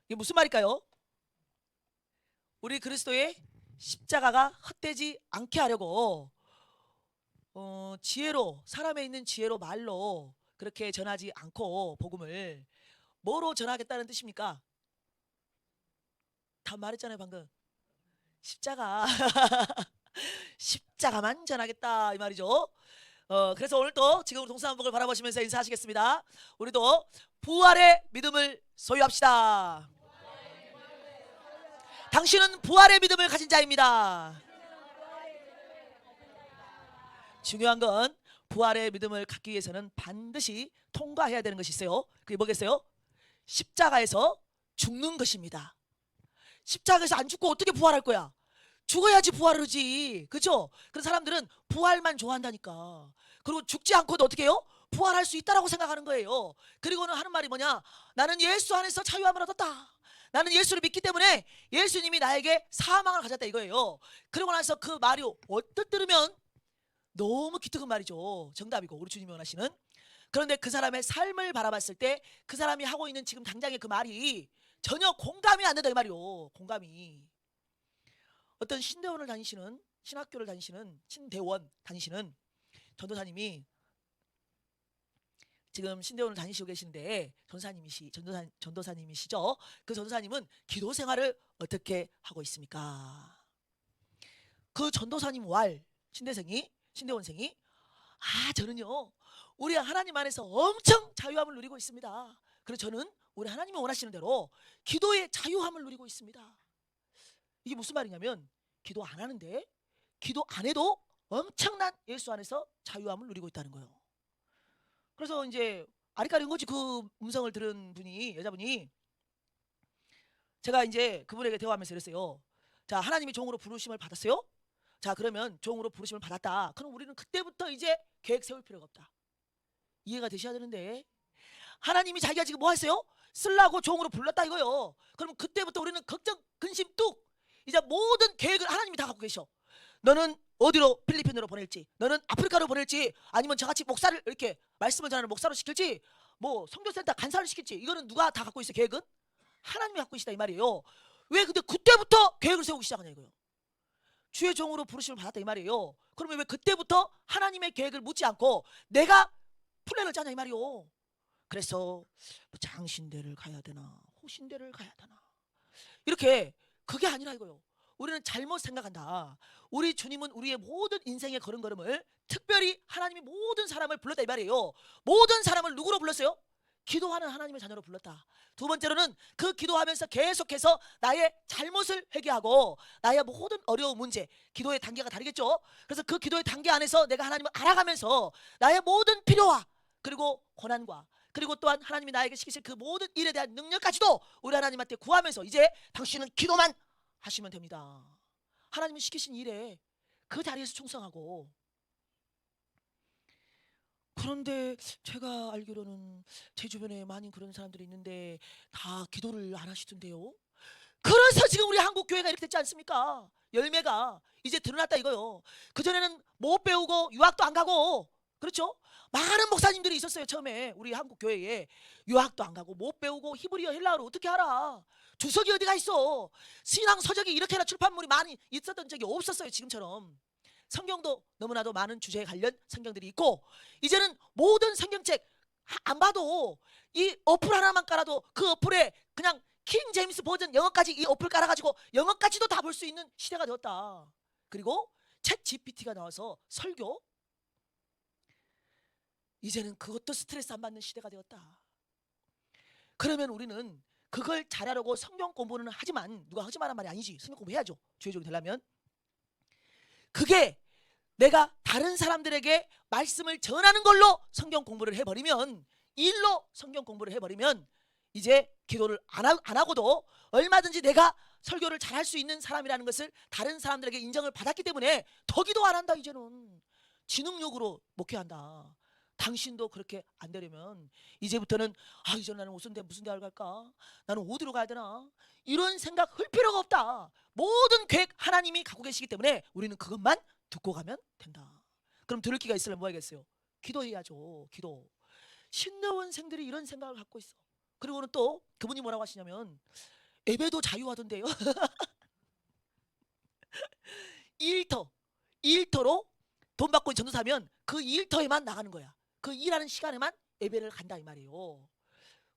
이게 무슨 말일까요? 우리 그리스도의 십자가가 헛되지 않게 하려고 지혜로, 사람에 있는 지혜로 말로 그렇게 전하지 않고 복음을 뭐로 전하겠다는 뜻입니까? 다 말했잖아요 방금. 십자가. 십자가만 전하겠다 이 말이죠. 그래서 오늘 또 지금 동서남북을 바라보시면서 인사하시겠습니다. 우리도 부활의 믿음을 소유합시다. 당신은 부활의 믿음을 가진 자입니다. 중요한 건 부활의 믿음을 갖기 위해서는 반드시 통과해야 되는 것이 있어요. 그게 뭐겠어요? 십자가에서 죽는 것입니다. 십자가에서 안 죽고 어떻게 부활할 거야? 죽어야지 부활을 하지. 그렇죠? 그런 사람들은 부활만 좋아한다니까. 그리고 죽지 않고도 어떻게 해요? 부활할 수 있다라고 생각하는 거예요. 그리고는 하는 말이 뭐냐? 나는 예수 안에서 자유함을 얻었다. 나는 예수를 믿기 때문에 예수님이 나에게 사망을 가졌다 이거예요. 그러고 나서 그 말이 어떻게 들으면 너무 기특한 말이죠. 정답이고 우리 주님이 원하시는. 그런데 그 사람의 삶을 바라봤을 때 그 사람이 하고 있는 지금 당장의 그 말이 전혀 공감이 안 된다 이 말이요. 공감이. 어떤 신대원을 다니시는, 신학교를 다니시는, 신대원 다니시는 전도사님이 지금 신대원을 다니시고 계신데 전도사님이시죠. 그 전도사님은 기도 생활을 어떻게 하고 있습니까? 그 전도사님 신대원생이 저는요 우리 하나님 안에서 엄청 자유함을 누리고 있습니다. 그래서 저는 우리 하나님이 원하시는 대로 기도의 자유함을 누리고 있습니다. 이게 무슨 말이냐면 기도 안 하는데 기도 안 해도 엄청난 예수 안에서 자유함을 누리고 있다는 거예요. 그래서 이제 아리까리인 거지. 그 음성을 들은 분이, 여자분이, 제가 이제 그분에게 대화하면서 이랬어요. 자, 하나님이 종으로 부르심을 받았어요? 자, 그러면 종으로 부르심을 받았다. 그럼 우리는 그때부터 이제 계획 세울 필요가 없다. 이해가 되셔야 되는데 하나님이 자기가 지금 뭐 했어요? 쓰려고 종으로 불렀다 이거요. 그럼 그때부터 우리는 걱정, 근심 뚝. 이제 모든 계획을 하나님이 다 갖고 계셔. 너는 어디로, 필리핀으로 보낼지, 너는 아프리카로 보낼지, 아니면 저같이 목사를 이렇게 말씀을 전하는 목사로 시킬지, 뭐 선교센터 간사를 시킬지, 이거는 누가 다 갖고 있어? 계획은 하나님이 갖고 계시다 이 말이에요. 왜 근데 그때부터 계획을 세우기 시작하냐 이거예요. 주의 종으로 부르심을 받았다 이 말이에요. 그러면 왜 그때부터 하나님의 계획을 묻지 않고 내가 플랜을 짜냐 이 말이요. 그래서 뭐 장신대를 가야 되나 호신대를 가야 되나 이렇게. 그게 아니라 이거요. 우리는 잘못 생각한다. 우리 주님은 우리의 모든 인생의 걸음걸음을 특별히 하나님이 모든 사람을 불렀다 이 말이에요. 모든 사람을 누구로 불렀어요? 기도하는 하나님의 자녀로 불렀다. 두 번째로는 그 기도하면서 계속해서 나의 잘못을 회개하고 나의 모든 어려운 문제, 기도의 단계가 다르겠죠. 그래서 그 기도의 단계 안에서 내가 하나님을 알아가면서 나의 모든 필요와 그리고 고난과 그리고 또한 하나님이 나에게 시키실 그 모든 일에 대한 능력까지도 우리 하나님한테 구하면서 이제 당신은 기도만 하시면 됩니다. 하나님이 시키신 일에 그 자리에서 충성하고. 그런데 제가 알기로는 제 주변에 많은 그런 사람들이 있는데 다 기도를 안 하시던데요. 그래서 지금 우리 한국 교회가 이렇게 됐지 않습니까? 열매가 이제 드러났다 이거요. 그전에는 못 배우고 유학도 안 가고, 그렇죠? 많은 목사님들이 있었어요. 처음에 우리 한국 교회에 유학도 안 가고 못 배우고 히브리어 헬라어를 어떻게 알아? 주석이 어디가 있어? 신앙 서적이 이렇게나 출판물이 많이 있었던 적이 없었어요. 지금처럼. 성경도 너무나도 많은 주제에 관련 성경들이 있고, 이제는 모든 성경책 안 봐도 이 어플 하나만 깔아도 그 어플에 그냥 킹 제임스 버전 영어까지 이 어플 깔아가지고 영어까지도 다 볼 수 있는 시대가 되었다. 그리고 챗 GPT가 나와서 설교, 이제는 그것도 스트레스 안 받는 시대가 되었다. 그러면 우리는 그걸 잘하려고 성경 공부는 하지만, 누가 하지 말란 말이 아니지. 성경 공부해야죠. 주의 종이 되려면. 그게 내가 다른 사람들에게 말씀을 전하는 걸로 성경 공부를 해버리면, 일로 성경 공부를 해버리면 이제 기도를 안 하고도 얼마든지 내가 설교를 잘할 수 있는 사람이라는 것을 다른 사람들에게 인정을 받았기 때문에 더 기도 안 한다. 이제는 지능력으로 목회한다. 당신도 그렇게 안 되려면 이제부터는 이제 나는 무슨 대학을 갈까? 나는 어디로 가야 되나? 이런 생각 할 필요가 없다. 모든 계획 하나님이 갖고 계시기 때문에 우리는 그것만 듣고 가면 된다. 그럼 들을 기가 있으려면 뭐 하겠어요? 기도해야죠. 기도. 신대원생들이 이런 생각을 갖고 있어. 그리고는 또 그분이 뭐라고 하시냐면 예배도 자유하던데요. 2일터로 돈 받고 전도사면 그 2일터에만 나가는 거야. 그 일하는 시간에만 예배를 간다 이 말이에요.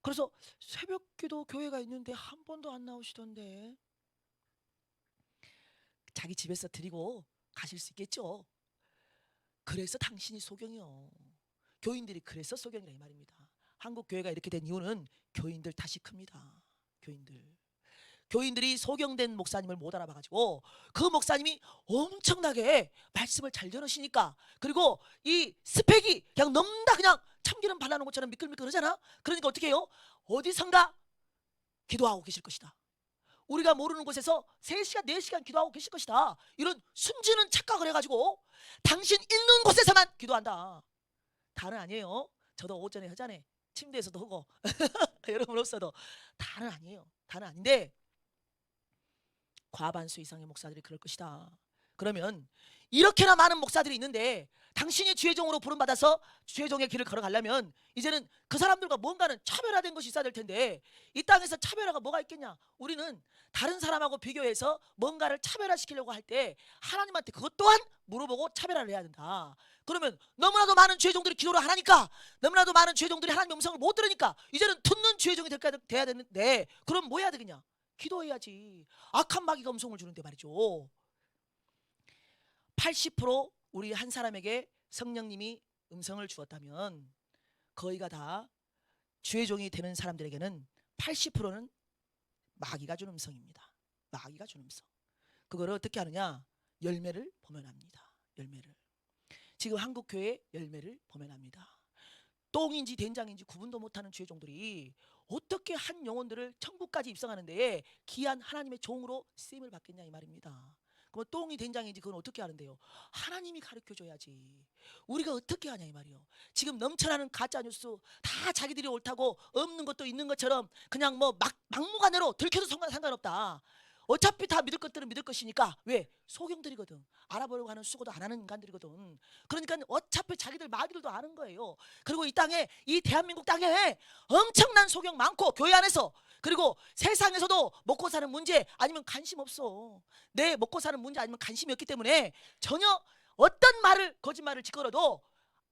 그래서 새벽기도 교회가 있는데 한 번도 안 나오시던데. 자기 집에서 드리고 가실 수 있겠죠. 그래서 당신이 소경이요. 교인들이 그래서 소경이라 이 말입니다. 한국 교회가 이렇게 된 이유는 교인들 탓이 큽니다. 교인들이 소경된 목사님을 못 알아봐가지고 그 목사님이 엄청나게 말씀을 잘 전하시니까, 그리고 이 스펙이 그냥 넘다 그냥 참기름 발라놓은 것처럼 미끌미끌 그러잖아. 그러니까 어떻게 해요? 어디선가 기도하고 계실 것이다. 우리가 모르는 곳에서 3시간 4시간 기도하고 계실 것이다. 이런 순진한 착각을 해가지고 당신 있는 곳에서만 기도한다. 다는 아니에요. 저도 오전에 하잖아요. 침대에서도 하고 여러분 없어도 다는 아니에요. 다는 아닌데 과반수 이상의 목사들이 그럴 것이다. 그러면 이렇게나 많은 목사들이 있는데 당신이 주의종으로 부름받아서 주의종의 길을 걸어가려면 이제는 그 사람들과 뭔가는 차별화된 것이 있어야 될 텐데, 이 땅에서 차별화가 뭐가 있겠냐? 우리는 다른 사람하고 비교해서 뭔가를 차별화시키려고 할 때 하나님한테 그것 또한 물어보고 차별화를 해야 된다. 그러면 너무나도 많은 주의종들이 기도를 안 하니까, 너무나도 많은 주의종들이 하나님의 음성을 못 들으니까 이제는 듣는 주의종이 돼야 되는데, 그럼 뭐 해야 되겠냐? 기도해야지. 악한 마귀가 음성을 주는데 말이죠. 80% 우리 한 사람에게 성령님이 음성을 주었다면 거의가 다 주의종이 되는 사람들에게는 80%는 마귀가 준 음성입니다. 마귀가 준 음성. 그거를 어떻게 하느냐? 열매를 보면 합니다. 열매를. 지금 한국 교회 열매를 보면 합니다. 똥인지 된장인지 구분도 못하는 주의종들이 어떻게 한 영혼들을 천국까지 입성하는데 귀한 하나님의 종으로 쓰임을 받겠냐 이 말입니다. 그럼 똥이 된장인지 그건 어떻게 하는데요? 하나님이 가르쳐줘야지. 우리가 어떻게 하냐 이 말이요. 지금 넘쳐나는 가짜뉴스 다 자기들이 옳다고 없는 것도 있는 것처럼 그냥 뭐 막무가내로 들켜도 상관없다. 어차피 다 믿을 것들은 믿을 것이니까. 왜? 소경들이거든. 알아보려고 하는 수고도 안 하는 인간들이거든. 그러니까 어차피 자기들 마귀들도 아는 거예요. 그리고 이 땅에, 이 대한민국 땅에 엄청난 소경 많고 교회 안에서, 그리고 세상에서도 먹고 사는 문제 아니면 관심 없어. 내 먹고 사는 문제 아니면 관심이 없기 때문에 전혀 어떤 말을 거짓말을 짓거려도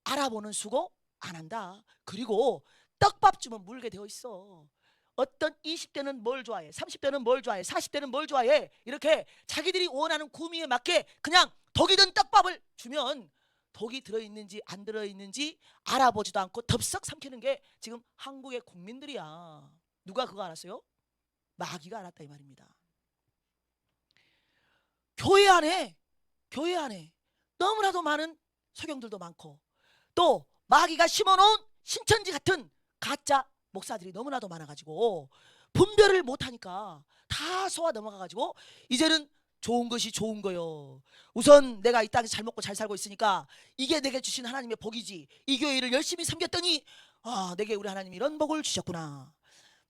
알아보는 수고 안 한다. 그리고 떡밥 주면 물게 되어 있어. 어떤 20대는 뭘 좋아해, 30대는 뭘 좋아해, 40대는 뭘 좋아해, 이렇게 자기들이 원하는 구미에 맞게 그냥 독이 든 떡밥을 주면 독이 들어있는지 안 들어있는지 알아보지도 않고 덥석 삼키는 게 지금 한국의 국민들이야. 누가 그거 알았어요? 마귀가 알았다 이 말입니다. 교회 안에 너무나도 많은 소경들도 많고, 또 마귀가 심어놓은 신천지 같은 가짜 목사들이 너무나도 많아가지고 분별을 못하니까 다 속아 넘어가가지고 이제는 좋은 것이 좋은 거요. 우선 내가 이 땅에서 잘 먹고 잘 살고 있으니까 이게 내게 주신 하나님의 복이지. 이 교회를 열심히 섬겼더니 내게 우리 하나님이 이런 복을 주셨구나.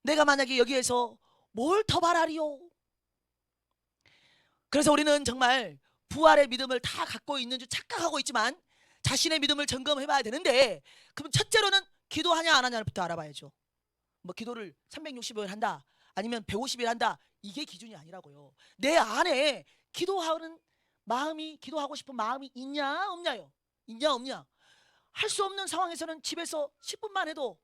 내가 만약에 여기에서 뭘 더 바라리요? 그래서 우리는 정말 부활의 믿음을 다 갖고 있는 줄 착각하고 있지만 자신의 믿음을 점검해봐야 되는데, 그럼 첫째로는 기도하냐 안 하냐부터 알아봐야죠. 뭐 기도를 360일 한다 아니면 150일 한다, 이게 기준이 아니라고요. 내 안에 기도하는 마음이, 기도하고 싶은 마음이 있냐 없냐요. 있냐 없냐. 할 수 없는 상황에서는 집에서 10분만 해도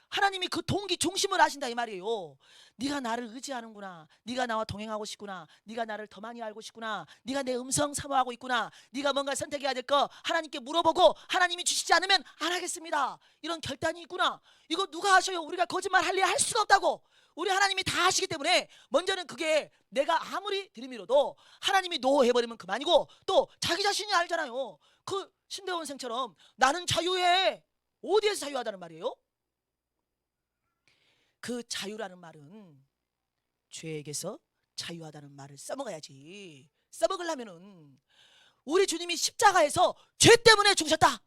하나님이 그 동기 중심을 아신다 이 말이에요. 네가 나를 의지하는구나. 네가 나와 동행하고 싶구나. 네가 나를 더 많이 알고 싶구나. 네가 내 음성 사모하고 있구나. 네가 뭔가 선택해야 될 거 하나님께 물어보고 하나님이 주시지 않으면 안 하겠습니다. 이런 결단이 있구나. 이거 누가 하셔요? 우리가 거짓말 할래 할 수가 없다고. 우리 하나님이 다 하시기 때문에 먼저는 그게 내가 아무리 들이밀어도 하나님이 노 해버리면 그만이고, 또 자기 자신이 알잖아요. 그 신대원생처럼 나는 자유해. 어디에서 자유하다는 말이에요? 그 자유라는 말은 죄에게서 자유하다는 말을 써먹어야지. 써먹으려면은 우리 주님이 십자가에서 죄 때문에 죽으셨다.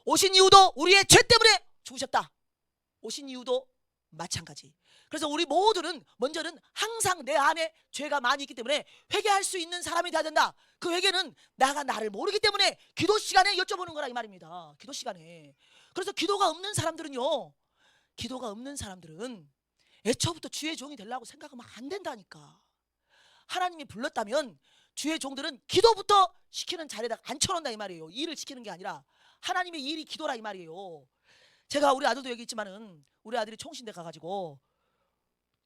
오신 이유도 우리의 죄 때문에 죽으셨다. 오신 이유도 마찬가지. 그래서 우리 모두는 먼저는 항상 내 안에 죄가 많이 있기 때문에 회개할 수 있는 사람이 돼야 된다. 그 회개는 나가 나를 모르기 때문에 기도 시간에 여쭤보는 거라 이 말입니다. 기도 시간에. 그래서 기도가 없는 사람들은 애초부터 주의 종이 되려고 생각하면 안 된다니까. 하나님이 불렀다면 주의 종들은 기도부터 시키는 자리에다 앉혀놓는다 이 말이에요. 일을 시키는 게 아니라 하나님의 일이 기도라 이 말이에요. 제가 우리 아들도 여기 있지만은 우리 아들이 총신대 가가지고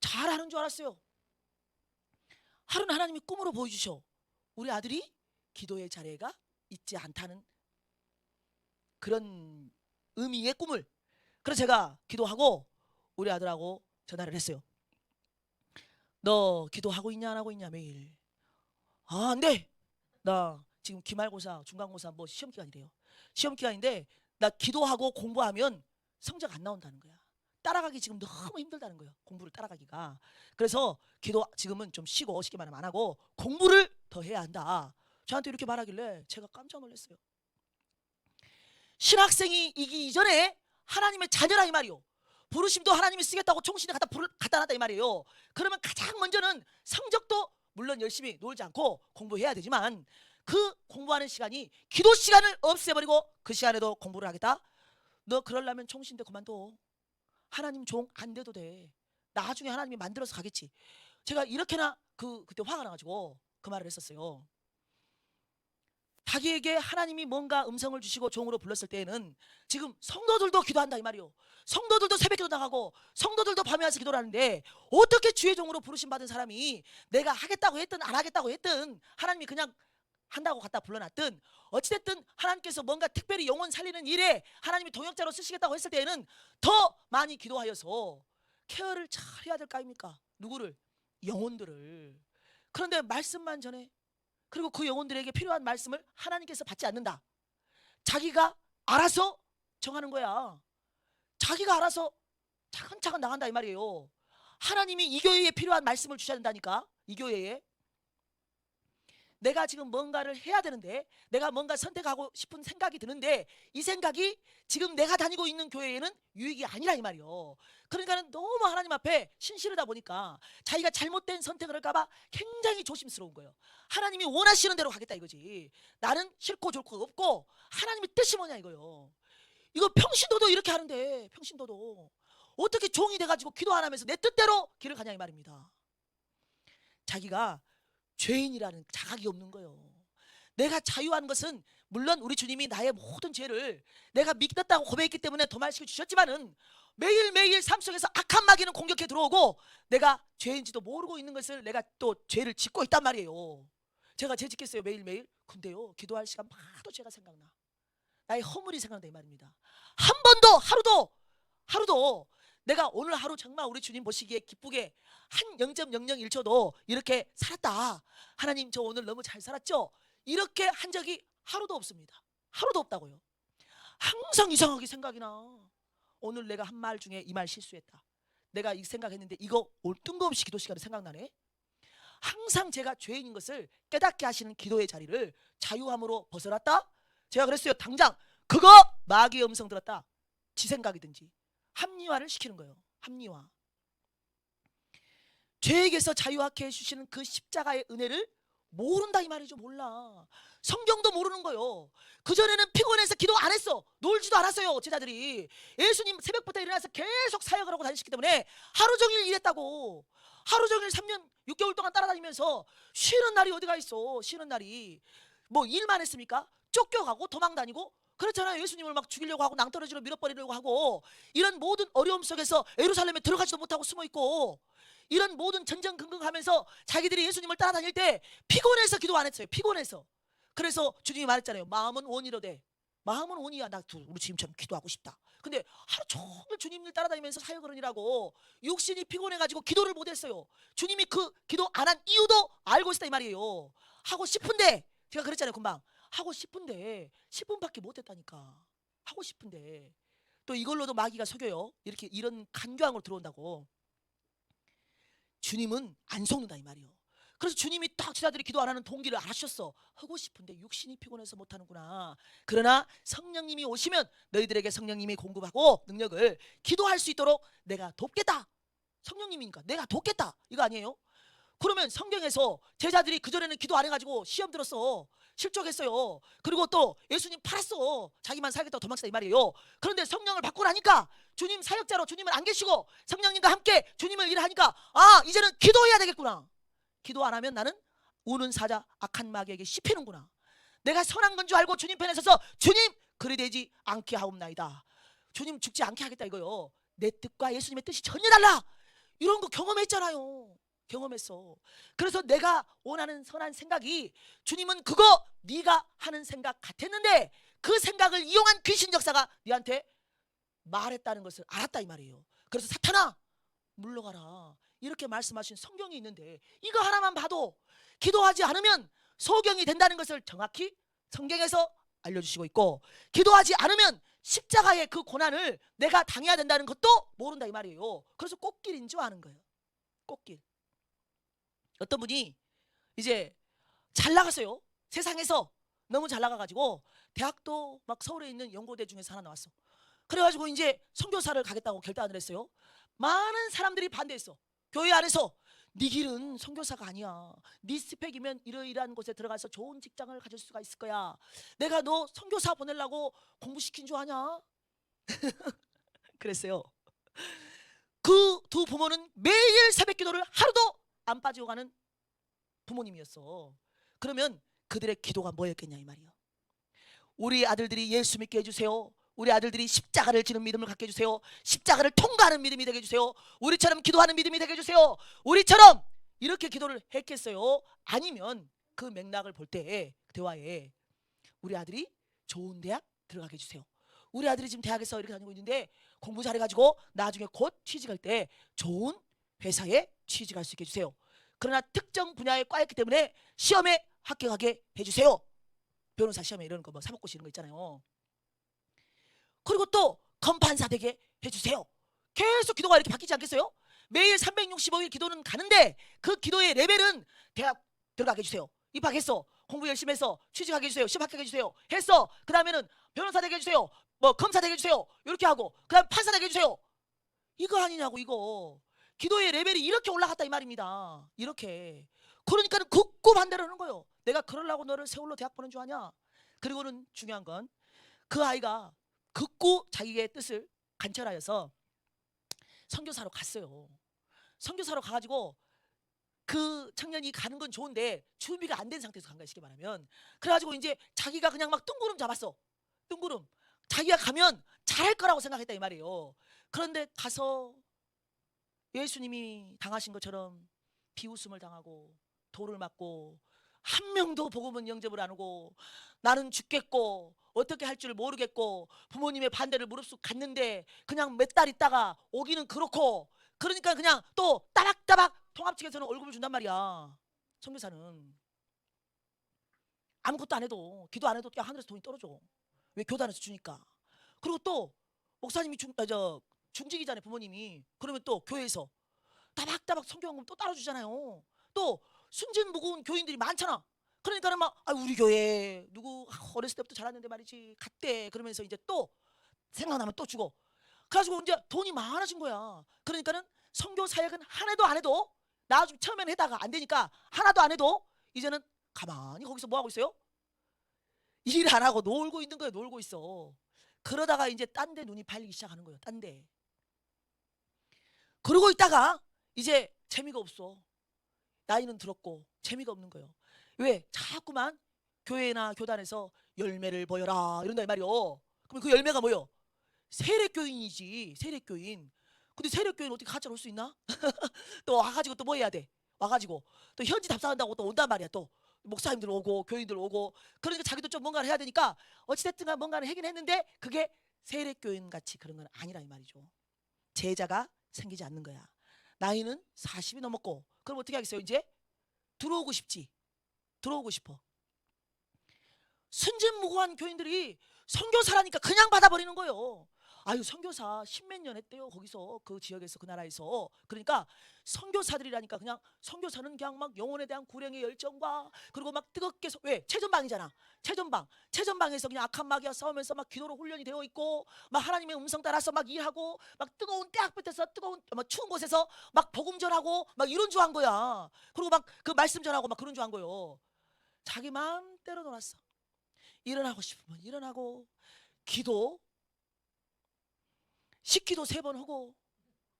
잘하는 줄 알았어요. 하루는 하나님이 꿈으로 보여주셔. 우리 아들이 기도의 자리가 있지 않다는 그런 의미의 꿈을. 그래서 제가 기도하고 우리 아들하고 전화를 했어요. 너 기도하고 있냐 안 하고 있냐 매일? 아, 안 돼. 나 지금 기말고사 중간고사 뭐 시험기간이래요. 시험기간인데 나 기도하고 공부하면 성적 안 나온다는 거야. 따라가기 지금 너무 힘들다는 거예요. 공부를 따라가기가. 그래서 기도 지금은 좀 쉬고 쉽게 말하면 안 하고 공부를 더 해야 한다. 저한테 이렇게 말하길래 제가 깜짝 놀랐어요. 신학생이 이기 이전에 하나님의 자녀라 이 말이요. 부르심도 하나님이 쓰겠다고 총신에 갖다 놨다 이 말이에요. 그러면 가장 먼저는 성적도 물론 열심히 놀지 않고 공부해야 되지만 그 공부하는 시간이 기도 시간을 없애버리고 그 시간에도 공부를 하겠다? 너 그러려면 총신대 그만둬. 하나님 종 안 돼도 돼. 나중에 하나님이 만들어서 가겠지. 제가 이렇게나 그때 화가 나가지고 그 말을 했었어요. 자기에게 하나님이 뭔가 음성을 주시고 종으로 불렀을 때에는 지금 성도들도 기도한다 이 말이요. 성도들도 새벽기도 나가고 성도들도 밤에 와서 기도를 하는데 어떻게 주의 종으로 부르심 받은 사람이 내가 하겠다고 했든 안 하겠다고 했든 하나님이 그냥 한다고 갖다 불러놨든 어찌됐든 하나님께서 뭔가 특별히 영혼 살리는 일에 하나님이 동역자로 쓰시겠다고 했을 때에는 더 많이 기도하여서 케어를 잘 해야 될 거 아닙니까? 누구를? 영혼들을. 그런데 말씀만 전해. 그리고 그 영혼들에게 필요한 말씀을 하나님께서 받지 않는다. 자기가 알아서 정하는 거야. 자기가 알아서 차근차근 나간다 이 말이에요. 하나님이 이 교회에 필요한 말씀을 주셔야 된다니까. 이 교회에 내가 지금 뭔가를 해야 되는데 내가 뭔가 선택하고 싶은 생각이 드는데 이 생각이 지금 내가 다니고 있는 교회에는 유익이 아니라 이 말이요. 그러니까는 너무 하나님 앞에 신실하다 보니까 자기가 잘못된 선택을 할까봐 굉장히 조심스러운 거예요. 하나님이 원하시는 대로 가겠다 이거지. 나는 싫고 좋고 없고 하나님의 뜻이 뭐냐 이거요. 이거 평신도도 이렇게 하는데 평신도도 어떻게 종이 돼가지고 기도 안 하면서 내 뜻대로 길을 가냐 이 말입니다. 자기가 죄인이라는 자각이 없는 거예요. 내가 자유한 것은 물론 우리 주님이 나의 모든 죄를 내가 믿겠다고 고백했기 때문에 도말시켜 주셨지만은 매일매일 삶 속에서 악한 마귀는 공격해 들어오고 내가 죄인지도 모르고 있는 것을 내가 또 죄를 짓고 있단 말이에요. 제가 죄 짓겠어요 매일매일? 근데요 기도할 시간마다 죄가 생각나. 나의 허물이 생각난다 이 말입니다. 한 번도 하루도 내가 오늘 하루 정말 우리 주님 보시기에 기쁘게 한 0.001초도 이렇게 살았다. 하나님 저 오늘 너무 잘 살았죠? 이렇게 한 적이 하루도 없습니다. 하루도 없다고요. 항상 이상하게 생각이 나. 오늘 내가 한 말 중에 이 말 실수했다. 내가 이 생각했는데 이거 오늘 뜬금없이 기도 시간에 생각나네. 항상 제가 죄인인 것을 깨닫게 하시는 기도의 자리를 자유함으로 벗어났다. 제가 그랬어요. 당장 그거 마귀의 음성 들었다. 지 생각이든지 합리화를 시키는 거예요. 합리화. 죄에게서 자유하게 해주시는 그 십자가의 은혜를 모른다 이 말이죠. 몰라. 성경도 모르는 거예요. 그전에는 피곤해서 기도 안 했어. 놀지도 않았어요. 제자들이. 예수님 새벽부터 일어나서 계속 사역을 하고 다니셨기 때문에 하루 종일 일했다고. 하루 종일 3년 6개월 동안 따라다니면서 쉬는 날이 어디가 있어. 쉬는 날이. 뭐 일만 했습니까? 쫓겨가고 도망다니고 그렇잖아요. 예수님을 막 죽이려고 하고 낭떠러지로 밀어버리려고 하고 이런 모든 어려움 속에서 예루살렘에 들어가지도 못하고 숨어있고 이런 모든 전전긍긍하면서 자기들이 예수님을 따라다닐 때 피곤해서 기도 안 했어요. 피곤해서. 그래서 주님이 말했잖아요. 마음은 원이로되. 마음은 원이야. 나 우리 주님처럼 기도하고 싶다. 근데 하루 종일 주님을 따라다니면서 사역을 하느라고 육신이 피곤해가지고 기도를 못했어요. 주님이 그 기도 안 한 이유도 알고 있다 이 말이에요. 하고 싶은데 제가 그랬잖아요. 금방. 하고 싶은데 10분밖에 못했다니까. 하고 싶은데 또 이걸로도 마귀가 속여요. 이렇게 이런 간교함으로 들어온다고. 주님은 안 속는다 이 말이요. 그래서 주님이 딱 제자들이 기도 안 하는 동기를 아셨어. 하고 싶은데 육신이 피곤해서 못하는구나. 그러나 성령님이 오시면 너희들에게 성령님이 공급하고 능력을 기도할 수 있도록 내가 돕겠다. 성령님이니까 내가 돕겠다 이거 아니에요? 그러면 성경에서 제자들이 그전에는 기도 안 해가지고 시험 들었어. 실족했어요. 그리고 또 예수님 팔았어. 자기만 살겠다고 도망치다 이 말이에요. 그런데 성령을 받고 나니까 주님 사역자로 주님은 안 계시고 성령님과 함께 주님을 일하니까 아, 이제는 기도해야 되겠구나. 기도 안 하면 나는 우는 사자 악한 마귀에게 씹히는구나. 내가 선한 건 줄 알고 주님 편에 서서 주님 그리 되지 않게 하옵나이다. 주님 죽지 않게 하겠다 이거요. 내 뜻과 예수님의 뜻이 전혀 달라. 이런 거 경험했잖아요. 경험했어. 그래서 내가 원하는 선한 생각이 주님은 그거 네가 하는 생각 같았는데 그 생각을 이용한 귀신 역사가 네한테 말했다는 것을 알았다 이 말이에요. 그래서 사탄아 물러가라 이렇게 말씀하신 성경이 있는데 이거 하나만 봐도 기도하지 않으면 소경이 된다는 것을 정확히 성경에서 알려주시고 있고, 기도하지 않으면 십자가의 그 고난을 내가 당해야 된다는 것도 모른다 이 말이에요. 그래서 꽃길인 줄 아는 거예요. 꽃길. 어떤 분이 이제 잘 나갔어요. 세상에서 너무 잘 나가가지고 대학도 막 서울에 있는 연고대 중에서 하나 나왔어. 그래가지고 이제 선교사를 가겠다고 결단을 했어요. 많은 사람들이 반대했어. 교회 안에서 네 길은 선교사가 아니야. 네 스펙이면 이러이러한 곳에 들어가서 좋은 직장을 가질 수가 있을 거야. 내가 너 선교사 보내려고 공부시킨 줄 아냐? 그랬어요. 그 두 부모는 매일 새벽 기도를 하루도 안 빠지고 가는 부모님이었어. 그러면 그들의 기도가 뭐였겠냐 이 말이야. 우리 아들들이 예수 믿게 해주세요. 우리 아들들이 십자가를 지는 믿음을 갖게 해주세요. 십자가를 통과하는 믿음이 되게 해주세요. 우리처럼 기도하는 믿음이 되게 해주세요. 우리처럼 이렇게 기도를 했겠어요? 아니면 그 맥락을 볼 때 대화에 우리 아들이 좋은 대학 들어가게 해주세요. 우리 아들이 지금 대학에서 이렇게 다니고 있는데 공부 잘해가지고 나중에 곧 취직할 때 좋은 회사에 취직할 수 있게 해주세요. 그러나 특정 분야의 과였기 때문에 시험에 합격하게 해주세요. 변호사 시험에 이런 거 뭐 사법고시 이런 거 있잖아요. 그리고 또 검판사 되게 해주세요. 계속 기도가 이렇게 바뀌지 않겠어요? 매일 365일 기도는 가는데 그 기도의 레벨은 대학 들어가게 해주세요. 입학했어. 공부 열심히 해서 취직하게 해주세요. 시험 합격해 주세요. 했어. 그 다음에는 변호사 되게 해주세요. 뭐 검사 되게 해주세요. 이렇게 하고 그 다음 판사 되게 해주세요. 이거 아니냐고 이거. 기도의 레벨이 이렇게 올라갔다 이 말입니다. 이렇게. 그러니까 극구 반대를 하는 거예요. 내가 그러려고 너를 세월로 대학 보낸 줄 아냐? 그리고는 중요한 건 그 아이가 극구 자기의 뜻을 관철하여서 선교사로 갔어요. 선교사로 가가지고 그 청년이 가는 건 좋은데 준비가 안 된 상태에서 간 거야 쉽게 말하면. 그래가지고 이제 자기가 그냥 막 뜬구름 잡았어. 뜬구름. 자기가 가면 잘할 거라고 생각했다 이 말이에요. 그런데 가서 예수님이 당하신 것처럼 비웃음을 당하고 돌을 맞고 한 명도 복음은 영접을 안 하고 나는 죽겠고 어떻게 할 줄 모르겠고 부모님의 반대를 무릅쓰고 갔는데 그냥 몇 달 있다가 오기는 그렇고 그러니까 그냥 또 따박따박 통합 측에서는 월급을 준단 말이야. 선교사는 아무것도 안 해도 기도 안 해도 그냥 하늘에서 돈이 떨어져. 왜? 교단에서 주니까. 그리고 또 목사님이 중직이잖아요 부모님이. 그러면 또 교회에서 따박따박 성경헌금 또 따라주잖아요. 또 순진 무거운 교인들이 많잖아. 그러니까는 막 우리 교회 누구 어렸을 때부터 잘했는데 말이지 갔대. 그러면서 이제 또 생각나면 또 주고. 그래가지고 이제 돈이 많아진 거야. 그러니까는 선교 사역은 하나도 안 해도 나중에 처음에는 해다가 안 되니까 하나도 안 해도 이제는 가만히 거기서 뭐 하고 있어요? 일 안 하고 놀고 있는 거예요. 놀고 있어. 그러다가 이제 딴 데 눈이 팔리기 시작하는 거예요. 딴 데. 그러고 있다가 이제 재미가 없어. 나이는 들었고 재미가 없는 거예요. 왜? 자꾸만 교회나 교단에서 열매를 보여라 이런다 이 말이요. 그럼 그 열매가 뭐요? 세례교인이지. 세례교인. 근데 세례교인 어떻게 가짜로 올 수 있나? 또 와가지고 또 뭐 해야 돼? 와가지고 또 현지 답사한다고 또 온단 말이야. 또 목사님들 오고 교인들 오고. 그러니까 자기도 좀 뭔가를 해야 되니까 어찌됐든 뭔가를 하긴 했는데 그게 세례교인 같이 그런 건 아니라 이 말이죠. 제자가 생기지 않는 거야. 나이는 40이 넘었고 그럼 어떻게 하겠어요? 이제 들어오고 싶지. 들어오고 싶어. 순진무구한 교인들이 선교사라니까 그냥 받아버리는 거예요. 아유 선교사 십몇 년 했대요. 거기서 그 지역에서 그 나라에서. 그러니까 선교사들이라니까 그냥 선교사는 그냥 막 영혼에 대한 구령의 열정과 그리고 막 뜨겁게 왜? 최전방이잖아. 최전방에서 그냥 악한 마귀와 싸우면서 막 기도로 훈련이 되어 있고 막 하나님의 음성 따라서 막 일하고 막 뜨거운 때학볕에서 뜨거운 막 추운 곳에서 막 복음 전하고 막 이런 줄 한 거야. 그리고 막 그 말씀 전하고 막 그런 줄 한 거예요. 자기 마음대로 놀았어. 일어나고 싶으면 일어나고, 기도 식기도 3번 하고,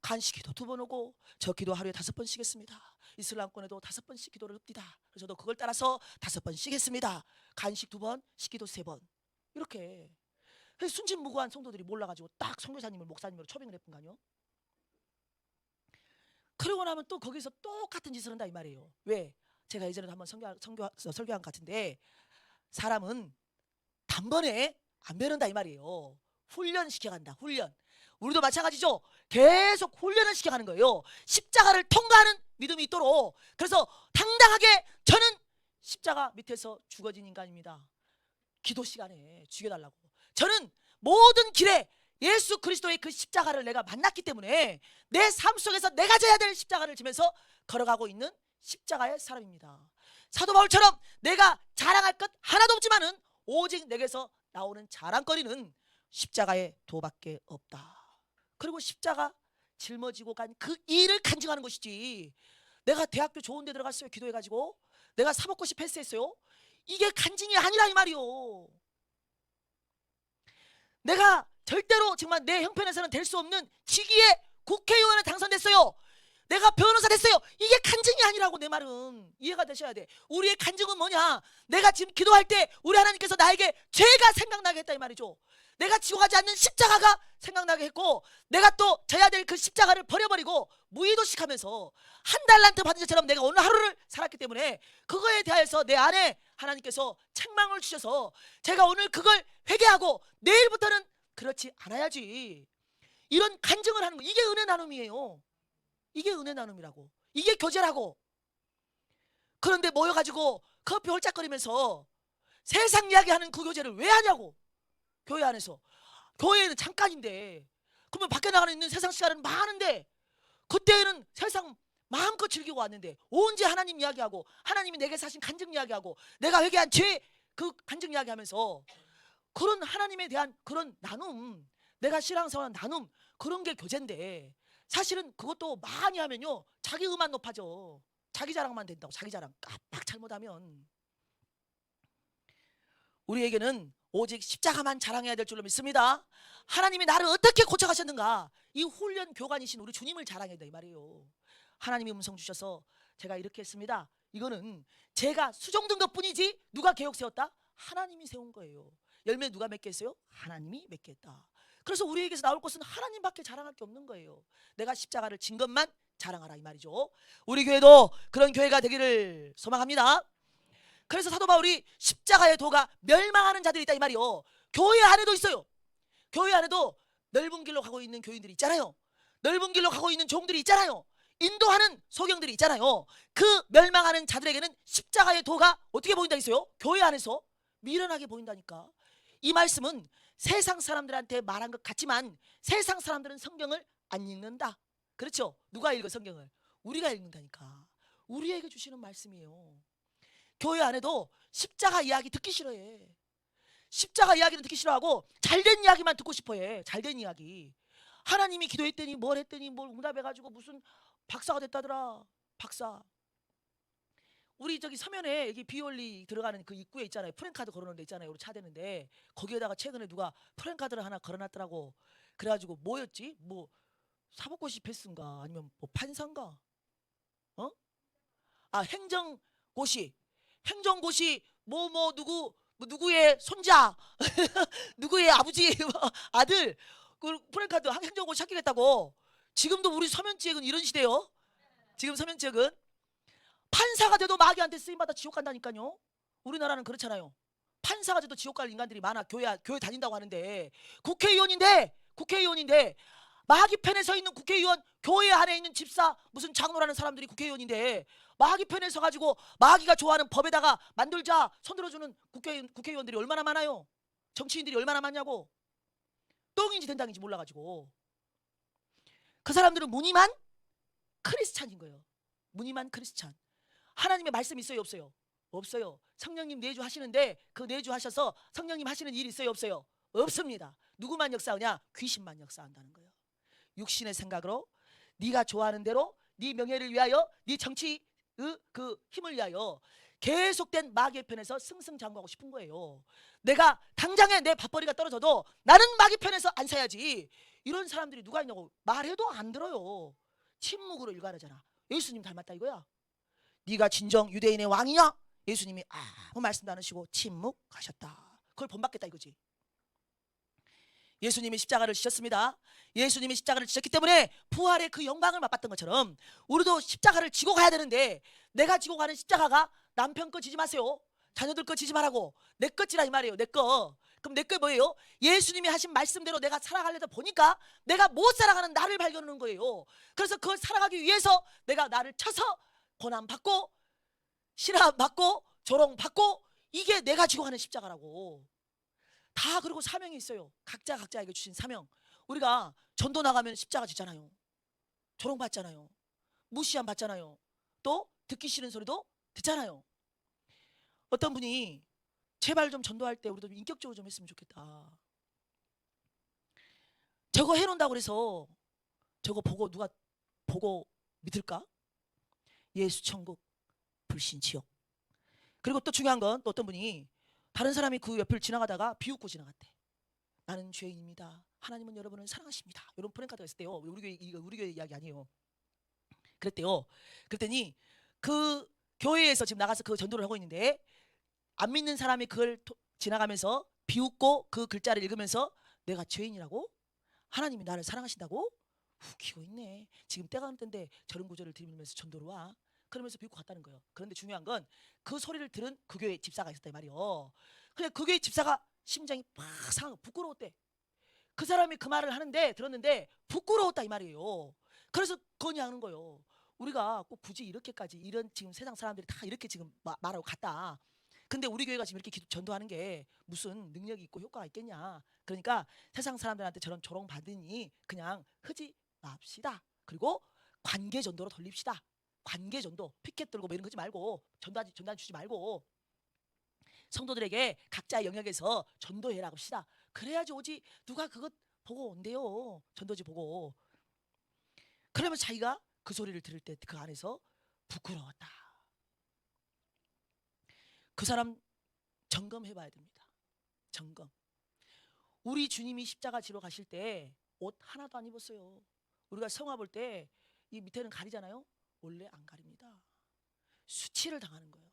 간식기도 2번 오고, 저 기도 하루에 5번씩 했습니다. 이슬람권에도 5번씩 기도를 합니다. 그래서 저도 그걸 따라서 5번씩 했습니다. 간식 2번, 식기도 3번. 이렇게. 그래서 순진무구한 성도들이 몰라가지고 딱 선교사님을 목사님으로 초빙을 했던 거 아니요? 그러고 나면 또 거기서 똑같은 짓을 한다 이 말이에요. 왜? 제가 예전에도 한번 설교한 것 같은데, 사람은 단번에 안 배운다 이 말이에요. 훈련시켜간다. 훈련. 우리도 마찬가지죠. 계속 훈련을 시켜가는 거예요. 십자가를 통과하는 믿음이 있도록. 그래서 당당하게 저는 십자가 밑에서 죽어진 인간입니다. 기도 시간에 죽여달라고. 저는 모든 길에 예수 그리스도의 그 십자가를 내가 만났기 때문에 내 삶 속에서 내가 져야 될 십자가를 지면서 걸어가고 있는 십자가의 사람입니다. 사도 바울처럼 내가 자랑할 것 하나도 없지만은 오직 내게서 나오는 자랑거리는 십자가의 도밖에 없다. 그리고 십자가 짊어지고 간 그 일을 간증하는 것이지, 내가 대학교 좋은 데 들어갔어요 기도해가지고, 내가 사법고시 패스했어요, 이게 간증이 아니라 이 말이요. 내가 절대로 정말 내 형편에서는 될 수 없는 직위의 국회의원에 당선됐어요, 내가 변호사 됐어요, 이게 간증이 아니라고. 내 말은 이해가 되셔야 돼. 우리의 간증은 뭐냐? 내가 지금 기도할 때 우리 하나님께서 나에게 죄가 생각나게 했다 이 말이죠. 내가 지고 가지 않는 십자가가 생각나게 했고, 내가 또 져야 될 그 십자가를 버려버리고 무의도식하면서 한 달란트 받은 것처럼 내가 오늘 하루를 살았기 때문에 그거에 대하여서 내 안에 하나님께서 책망을 주셔서 제가 오늘 그걸 회개하고 내일부터는 그렇지 않아야지, 이런 간증을 하는 거, 이게 은혜 나눔이에요. 이게 은혜 나눔이라고. 이게 교제라고. 그런데 모여가지고 커피 홀짝거리면서 세상 이야기하는 그 교제를 왜 하냐고. 교회 안에서. 교회는 잠깐인데, 그러면 밖에 나가는 있는 세상 시간은 많은데, 그때는 세상 마음껏 즐기고 왔는데 언제 하나님 이야기하고 하나님이 내게 사신 간증 이야기하고 내가 회개한 죄 그 간증 이야기하면서, 그런 하나님에 대한 그런 나눔, 내가 신앙생활 나눔, 그런 게 교제인데, 사실은 그것도 많이 하면요 자기 의만 높아져. 자기 자랑만 된다고. 자기 자랑 깜빡 잘못하면. 우리에게는 오직 십자가만 자랑해야 될 줄로 믿습니다. 하나님이 나를 어떻게 고쳐가셨는가, 이 훈련 교관이신 우리 주님을 자랑해야 돼 이 말이에요. 하나님이 음성 주셔서 제가 이렇게 했습니다. 이거는 제가 수정된 것뿐이지 누가 계획 세웠다? 하나님이 세운 거예요. 열매 누가 맺게 했어요? 하나님이 맺게 했다. 그래서 우리에게서 나올 것은 하나님밖에 자랑할 게 없는 거예요. 내가 십자가를 진 것만 자랑하라 이 말이죠. 우리 교회도 그런 교회가 되기를 소망합니다. 그래서 사도 바울이 십자가의 도가 멸망하는 자들이 있다 이 말이요. 교회 안에도 있어요. 교회 안에도 넓은 길로 가고 있는 교인들이 있잖아요. 넓은 길로 가고 있는 종들이 있잖아요. 인도하는 소경들이 있잖아요. 그 멸망하는 자들에게는 십자가의 도가 어떻게 보인다 했어요? 교회 안에서 미련하게 보인다니까. 이 말씀은 세상 사람들한테 말한 것 같지만 세상 사람들은 성경을 안 읽는다. 그렇죠? 누가 읽어 성경을? 우리가 읽는다니까. 우리에게 주시는 말씀이에요. 교회 안에도 십자가 이야기 듣기 싫어해. 십자가 이야기는 듣기 싫어하고 잘된 이야기만 듣고 싶어해. 잘된 이야기. 하나님이 기도했더니 뭘 했더니 뭘 응답해가지고 무슨 박사가 됐다더라. 박사. 우리 저기 서면에 여기 비올리 들어가는 그 입구에 있잖아요. 프랜카드 걸어놓은 데 있잖아요. 우리 차 대는데 거기에다가 최근에 누가 프랜카드를 하나 걸어놨더라고. 그래가지고 뭐였지? 뭐 사법고시 패스인가 아니면 뭐 판사인가? 어? 아 행정고시. 행정고시 뭐 누구 뭐 누구의 손자 누구의 아버지 아들 그 프랜카드 행정고시 합격했다고. 지금도 우리 서면 지역은 이런 시대요. 지금 서면 지역은 판사가 돼도 마귀한테 쓰임받아 지옥 간다니까요. 우리나라는 그렇잖아요. 판사가 돼도 지옥 갈 인간들이 많아. 교회 다닌다고 하는데 국회의원인데 마귀 편에 서 있는 국회의원, 교회 안에 있는 집사 무슨 장로라는 사람들이 국회의원인데 마귀 편에 서 가지고 마귀가 좋아하는 법에다가 만들자 손들어주는 국회의원들이 얼마나 많아요. 정치인들이 얼마나 많냐고. 똥인지 된당인지 몰라가지고. 그 사람들은 무늬만 크리스찬인 거예요. 무늬만 크리스찬. 하나님의 말씀이 있어요 없어요? 없어요. 성령님 내주하시는데 그 내주하셔서 성령님 하시는 일이 있어요 없어요? 없습니다. 누구만 역사하냐? 귀신만 역사한다는 거예요. 육신의 생각으로 네가 좋아하는 대로 네 명예를 위하여 네 정치 그 힘을 위하여 계속된 마귀의 편에서 승승장구하고 싶은 거예요. 내가 당장에 내 밥벌이가 떨어져도 나는 마귀 편에서 안 서야지. 이런 사람들이 누가 있냐고 말해도 안 들어요. 침묵으로 일관하잖아. 예수님 닮았다 이거야. 네가 진정 유대인의 왕이냐? 예수님이 아무 말씀도 안 하시고 침묵하셨다. 그걸 본받겠다 이거지. 예수님이 십자가를 지셨습니다. 예수님이 십자가를 지셨기 때문에 부활의 그 영광을 맛봤던 것처럼 우리도 십자가를 지고 가야 되는데, 내가 지고 가는 십자가가 남편 거 지지 마세요. 자녀들 거 지지 말라고. 내 거 지라 이 말이에요. 내 거. 그럼 내 거 뭐예요? 예수님이 하신 말씀대로 내가 살아가려다 보니까 내가 못 살아가는 나를 발견하는 거예요. 그래서 그걸 살아가기 위해서 내가 나를 쳐서 고난받고 시련받고 조롱받고, 이게 내가 지고 가는 십자가라고. 다 그리고 사명이 있어요. 각자에게 주신 사명. 우리가 전도 나가면 십자가 지잖아요. 조롱받잖아요. 무시함 받잖아요. 또 듣기 싫은 소리도 듣잖아요. 어떤 분이 제발 좀 전도할 때 우리도 인격적으로 좀 했으면 좋겠다. 저거 해놓는다고 그래서 저거 보고 누가 보고 믿을까? 예수 천국 불신 지옥. 그리고 또 중요한 건 또 어떤 분이 다른 사람이 그 옆을 지나가다가 비웃고 지나갔대. 나는 죄인입니다. 하나님은 여러분을 사랑하십니다. 이런 프랭카드가 있을 때요. 우리 교회 이야기 아니에요. 그랬대요. 그랬더니 그 교회에서 지금 나가서 그 전도를 하고 있는데, 안 믿는 사람이 그걸 지나가면서 비웃고 그 글자를 읽으면서 내가 죄인이라고? 하나님이 나를 사랑하신다고? 웃기고 있네. 지금 때가 어느 때인데 저런 구절을 들으면서 전도를 와? 그러면서 비웃고 갔다는 거예요. 그런데 중요한 건 그 소리를 들은 그 교회 집사가 있었단 말이에요. 근데 그 교회 집사가 심장이 막 상하고 부끄러웠대. 그 사람이 그 말을 하는데 들었는데 부끄러웠다 이 말이에요. 그래서 건의하는 거예요. 우리가 꼭 굳이 이렇게까지 이런 지금 세상 사람들이 다 이렇게 지금 말하고 갔다. 근데 우리 교회가 지금 이렇게 전도하는 게 무슨 능력이 있고 효과가 있겠냐. 그러니까 세상 사람들한테 저런 조롱 받으니 그냥 하지 맙시다. 그리고 관계 전도로 돌립시다. 관계 전도, 피켓 들고 뭐 이런 거 하지 말고, 전단 주지 말고 성도들에게 각자의 영역에서 전도해라 합시다. 그래야지 오지 누가 그것 보고 온대요. 전도지 보고. 그러면 자기가 그 소리를 들을 때 그 안에서 부끄러웠다. 그 사람 점검해봐야 됩니다. 점검. 우리 주님이 십자가 지러 가실 때 옷 하나도 안 입었어요. 우리가 성화 볼 때 이 밑에는 가리잖아요. 원래 안 가립니다. 수치를 당하는 거예요.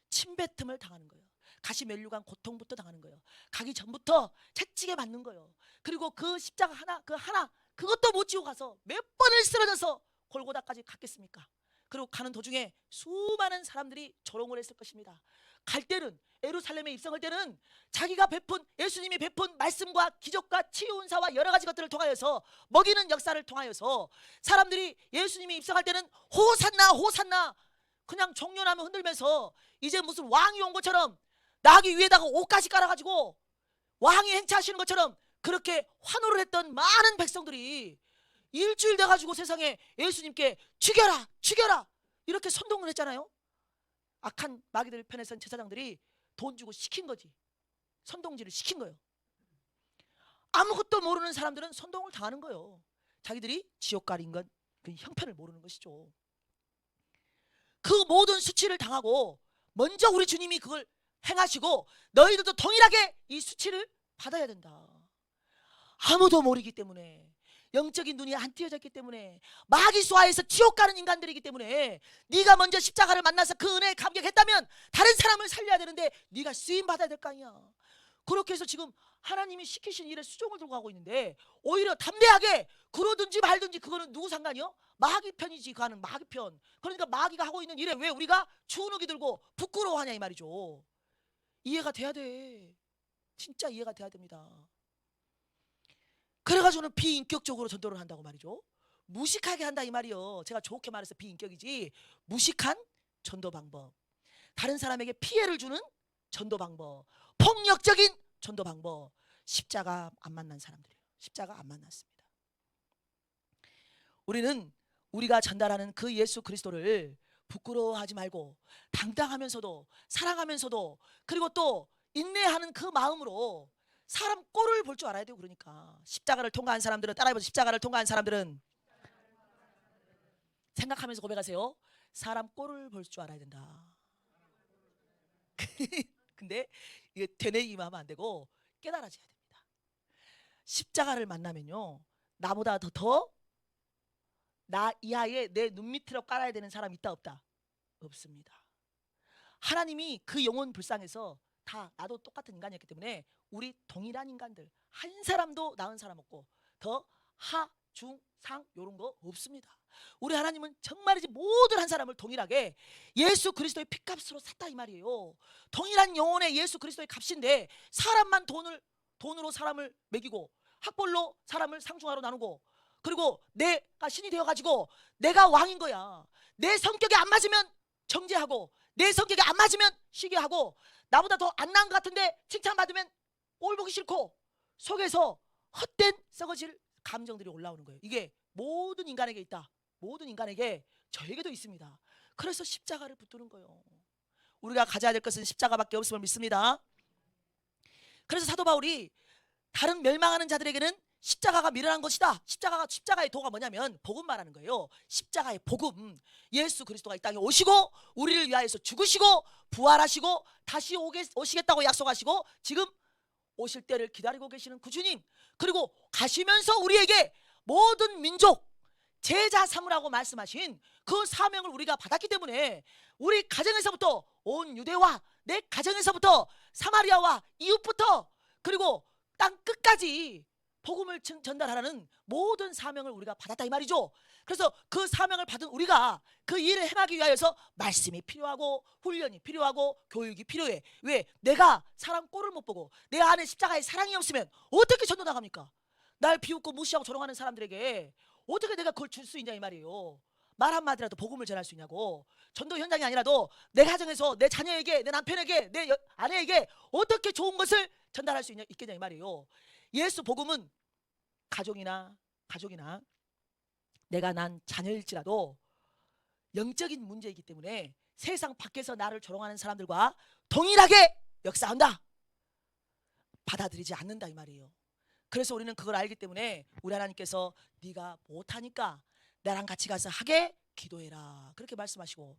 침뱉음을 당하는 거예요. 가시 면류관 고통부터 당하는 거예요. 가기 전부터 채찍에 맞는 거예요. 그리고 그 십자가 하나 그것도 못 지고 가서 몇 번을 쓰러져서 골고다까지 갔겠습니까? 그리고 가는 도중에 수많은 사람들이 조롱을 했을 것입니다. 갈 때는, 예루살렘에 입성할 때는 자기가 베푼, 예수님이 베푼 말씀과 기적과 치유 은사와 여러 가지 것들을 통하여서, 먹이는 역사를 통하여서 사람들이 예수님이 입성할 때는 호산나 호산나 그냥 종려나무 흔들면서 이제 무슨 왕이 온 것처럼 나귀 위에다가 옷까지 깔아가지고 왕이 행차하시는 것처럼 그렇게 환호를 했던 많은 백성들이 일주일 돼가지고 세상에 예수님께 죽여라 죽여라 이렇게 선동을 했잖아요. 악한 마귀들 편에 선 제사장들이 돈 주고 시킨 거지. 선동질을 시킨 거예요. 아무것도 모르는 사람들은 선동을 당하는 거예요. 자기들이 지옥갈인 건 그 형편을 모르는 것이죠. 그 모든 수치를 당하고 먼저 우리 주님이 그걸 행하시고 너희들도 동일하게 이 수치를 받아야 된다. 아무도 모르기 때문에, 영적인 눈이 안 띄어졌기 때문에, 마귀 수하에서 지옥 가는 인간들이기 때문에 네가 먼저 십자가를 만나서 그 은혜에 감격했다면 다른 사람을 살려야 되는데 네가 쓰임 받아야 될 거 아니야. 그렇게 해서 지금 하나님이 시키신 일에 수종을 들고 가고 있는데, 오히려 담대하게 그러든지 말든지 그거는 누구 상관이요? 마귀 편이지. 그거는 마귀 편. 그러니까 마귀가 하고 있는 일에 왜 우리가 주눅이 들고 부끄러워하냐 이 말이죠. 이해가 돼야 돼. 진짜 이해가 돼야 됩니다. 그래가지고는 비인격적으로 전도를 한다고 말이죠. 무식하게 한다 이 말이요. 제가 좋게 말해서 비인격이지. 무식한 전도 방법, 다른 사람에게 피해를 주는 전도 방법, 폭력적인 전도 방법, 십자가 안 만난 사람들이에요. 십자가 안 만났습니다. 우리는 우리가 전달하는 그 예수 그리스도를 부끄러워하지 말고 당당하면서도 사랑하면서도, 그리고 또 인내하는 그 마음으로 사람 꼴을 볼 줄 알아야 돼요. 그러니까 십자가를 통과한 사람들은, 따라해보세요. 십자가를 통과한 사람들은 생각하면서 고백하세요. 사람 꼴을 볼 줄 알아야 된다. 근데 이게 되뇌기만 하면 안 되고 깨달아져야 됩니다. 십자가를 만나면요, 나보다 더 나 이하에 내 눈 밑으로 깔아야 되는 사람 있다 없다? 없습니다. 하나님이 그 영혼 불쌍해서 다 나도 똑같은 인간이었기 때문에 우리 동일한 인간들 한 사람도 나은 사람 없고 더 하, 중, 상 요런 거 없습니다. 우리 하나님은 정말이지 모든 한 사람을 동일하게 예수 그리스도의 핏값으로 샀다 이 말이에요. 동일한 영혼의 예수 그리스도의 값인데 사람만 돈으로 사람을 매기고 학벌로 사람을 상중하로 나누고 그리고 내가 신이 되어가지고 내가 왕인 거야. 내 성격에 안 맞으면 정죄하고 내 성격에 안 맞으면 쉬게 하고 나보다 더 안 나은 것 같은데 칭찬받으면 꼴 보기 싫고 속에서 헛된 썩어질 감정들이 올라오는 거예요. 이게 모든 인간에게 있다. 모든 인간에게 저에게도 있습니다. 그래서 십자가를 붙드는 거예요. 우리가 가져야 될 것은 십자가밖에 없음을 믿습니다. 그래서 사도 바울이 다른 멸망하는 자들에게는 십자가가 미련한 것이다. 십자가의 도가 뭐냐면 복음 말하는 거예요. 십자가의 복음. 예수 그리스도가 이 땅에 오시고 우리를 위하여서 죽으시고 부활하시고 다시 오시겠다고 약속하시고 지금 오실 때를 기다리고 계시는 그 주님, 그리고 가시면서 우리에게 모든 민족 제자 삼으라고 말씀하신 그 사명을 우리가 받았기 때문에 우리 가정에서부터 온 유대와 내 가정에서부터 사마리아와 이웃부터 그리고 땅 끝까지 복음을 전달하라는 모든 사명을 우리가 받았다 이 말이죠. 그래서 그 사명을 받은 우리가 그 일을 행하기 위하여서 말씀이 필요하고 훈련이 필요하고 교육이 필요해. 왜? 내가 사람 꼴을 못 보고 내 안에 십자가의 사랑이 없으면 어떻게 전도 나갑니까? 날 비웃고 무시하고 조롱하는 사람들에게 어떻게 내가 그걸 줄 수 있냐 이 말이에요. 말 한마디라도 복음을 전할 수 있냐고. 전도 현장이 아니라도 내 가정에서 내 자녀에게 내 남편에게 내 아내에게 어떻게 좋은 것을 전달할 수 있겠냐 이 말이에요. 예수 복음은 가족이나 내가 난 자녀일지라도 영적인 문제이기 때문에 세상 밖에서 나를 조롱하는 사람들과 동일하게 역사한다. 받아들이지 않는다 이 말이에요. 그래서 우리는 그걸 알기 때문에 우리 하나님께서 네가 못하니까 나랑 같이 가서 하게 기도해라 그렇게 말씀하시고,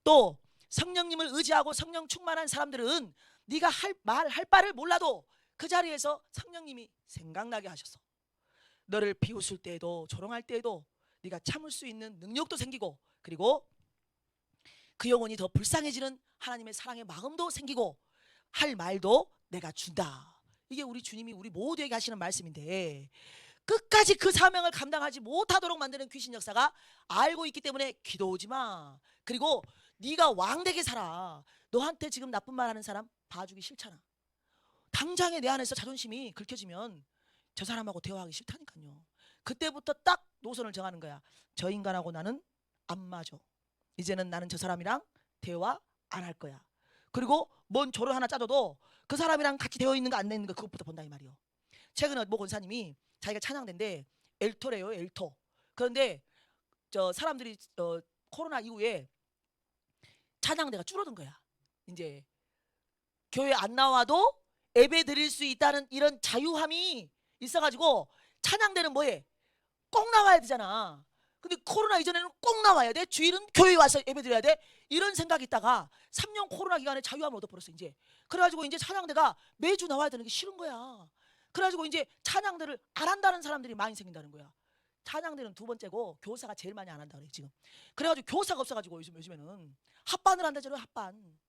또 성령님을 의지하고 성령 충만한 사람들은 네가 할 바를 몰라도 그 자리에서 성령님이 생각나게 하셔서 너를 비웃을 때에도 조롱할 때에도 네가 참을 수 있는 능력도 생기고 그리고 그 영혼이 더 불쌍해지는 하나님의 사랑의 마음도 생기고 할 말도 내가 준다. 이게 우리 주님이 우리 모두에게 하시는 말씀인데 끝까지 그 사명을 감당하지 못하도록 만드는 귀신 역사가 알고 있기 때문에 기도오지 마. 그리고 네가 왕되게 살아. 너한테 지금 나쁜 말 하는 사람 봐주기 싫잖아. 당장에 내 안에서 자존심이 긁혀지면 저 사람하고 대화하기 싫다니까요. 그때부터 딱 노선을 정하는 거야. 저 인간하고 나는 안 맞아. 이제는 나는 저 사람이랑 대화 안 할 거야. 그리고 뭔 조를 하나 짜줘도 그 사람이랑 같이 되어 있는 거 안 되어 있는 거 그것부터 본다 이 말이요. 최근에 모 권사님이 자기가 찬양대인데 엘토래요, 엘토. 그런데 저 사람들이 코로나 이후에 찬양대가 줄어든 거야. 이제 교회 안 나와도 예배 드릴 수 있다는 이런 자유함이 있어가지고 찬양대는 뭐해? 꼭 나와야 되잖아. 근데 코로나 이전에는 꼭 나와야 돼. 주일은 교회에 와서 예배 드려야 돼. 이런 생각이 있다가 3년 코로나 기간에 자유함을 얻어버렸어 이제. 그래가지고 이제 찬양대가 매주 나와야 되는 게 싫은 거야. 그래가지고 이제 찬양대를 안 한다는 사람들이 많이 생긴다는 거야. 찬양대는 두 번째고 교사가 제일 많이 안 한다 그래 지금. 그래가지고 교사가 없어가지고 요즘에는 합반을 한다잖아요. 합반.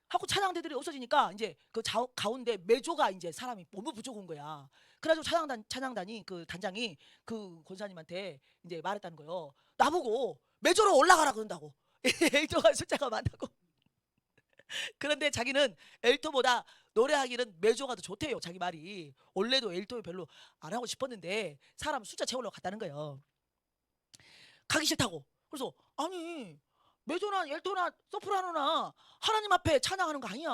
하고 찬양대들이 없어지니까 이제 그 가운데 매조가 이제 사람이 너무 부족한 거야. 그래가지고 찬양단이 그 단장이 그 권사님한테 이제 말했다는 거예요. 나보고 매조로 올라가라 그런다고. 엘토가 숫자가 많다고. 그런데 자기는 엘토보다 노래하기는 매조가 더 좋대요. 자기 말이. 원래도 엘토 별로 안 하고 싶었는데 사람 숫자 채우려고 갔다는 거예요. 가기 싫다고. 그래서 아니 메조나 엘토나 소프라노나 하나님 앞에 찬양하는 거 아니야.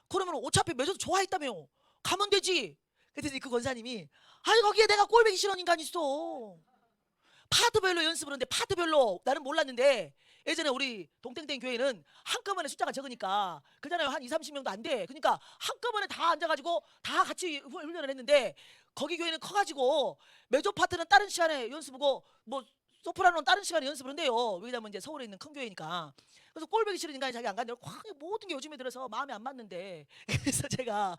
그러면 어차피 메조도 좋아했다며. 가면 되지. 그랬더니 그 권사님이 아니 거기에 내가 꼴보기 싫은 인간이 있어. 파트별로 연습을 하는데 파트별로 나는 몰랐는데 예전에 우리 동땡땡 교회는 한꺼번에 숫자가 적으니까 그잖아요. 한 20-30명도 안 돼. 그러니까 한꺼번에 다 앉아가지고 다 같이 훈련을 했는데 거기 교회는 커가지고 메조 파트는 다른 시간에 연습하고 뭐 소프라노는 다른 시간에 연습을 한대요. 왜냐면 이제 서울에 있는 큰 교회니까. 그래서 꼴보기 싫은 인간이 자기 안 간대요. 모든 게 요즘에 들어서 마음에 안 맞는데. 그래서 제가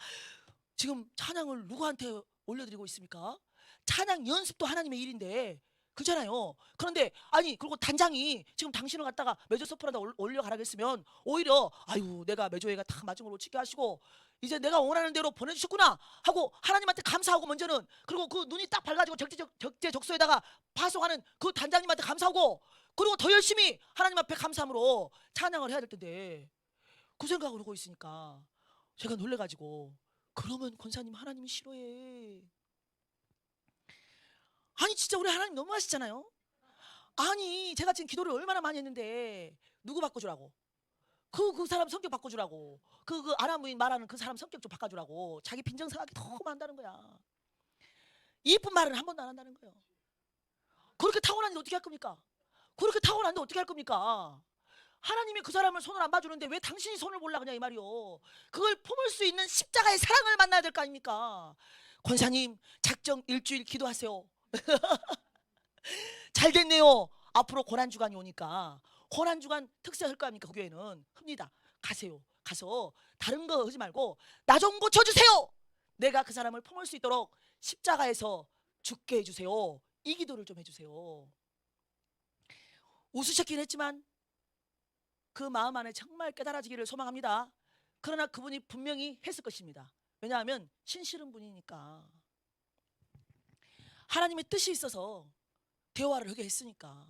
지금 찬양을 누구한테 올려드리고 있습니까? 찬양 연습도 하나님의 일인데, 그렇잖아요. 그런데 아니, 그리고 단장이 지금 당신을 갖다가 메조소프라노 올려가라고 했으면 오히려 아유, 내가 메조회가 다 맞은 걸로 치게 하시고 이제 내가 원하는 대로 보내주셨구나 하고 하나님한테 감사하고, 먼저는 그리고 그 눈이 딱 밝아지고 적재적소에다가 파송하는 그 단장님한테 감사하고, 그리고 더 열심히 하나님 앞에 감사함으로 찬양을 해야 될 텐데 그 생각을 하고 있으니까 제가 놀래가지고, 그러면 권사님 하나님이 싫어해. 아니 진짜 우리 하나님 너무 하시잖아요. 아니 제가 지금 기도를 얼마나 많이 했는데 누구 바꿔주라고, 그 사람 성격 바꿔주라고, 그 아나무인 말하는 그 사람 성격 좀 바꿔주라고, 자기 빈정상하게 너무 한다는 거야. 이쁜 말은 한 번도 안 한다는 거예요. 그렇게 타고났는데 어떻게 할 겁니까? 그렇게 타고났는데 어떻게 할 겁니까? 하나님이 그 사람을 손을 안 봐주는데 왜 당신이 손을 볼라 그냥 이 말이요. 그걸 품을 수 있는 십자가의 사랑을 만나야 될 거 아닙니까? 권사님 작정 일주일 기도하세요. 잘 됐네요. 앞으로 고난주간이 오니까 고난주간 특세할 거 아닙니까? 그 교회는 흡니다. 가세요. 가서 다른 거 하지 말고 나 좀 고쳐주세요. 내가 그 사람을 품을 수 있도록 십자가에서 죽게 해주세요. 이 기도를 좀 해주세요. 웃으셨긴 했지만 그 마음 안에 정말 깨달아지기를 소망합니다. 그러나 그분이 분명히 했을 것입니다. 왜냐하면 신실한 분이니까, 하나님의 뜻이 있어서 대화를 하게 했으니까.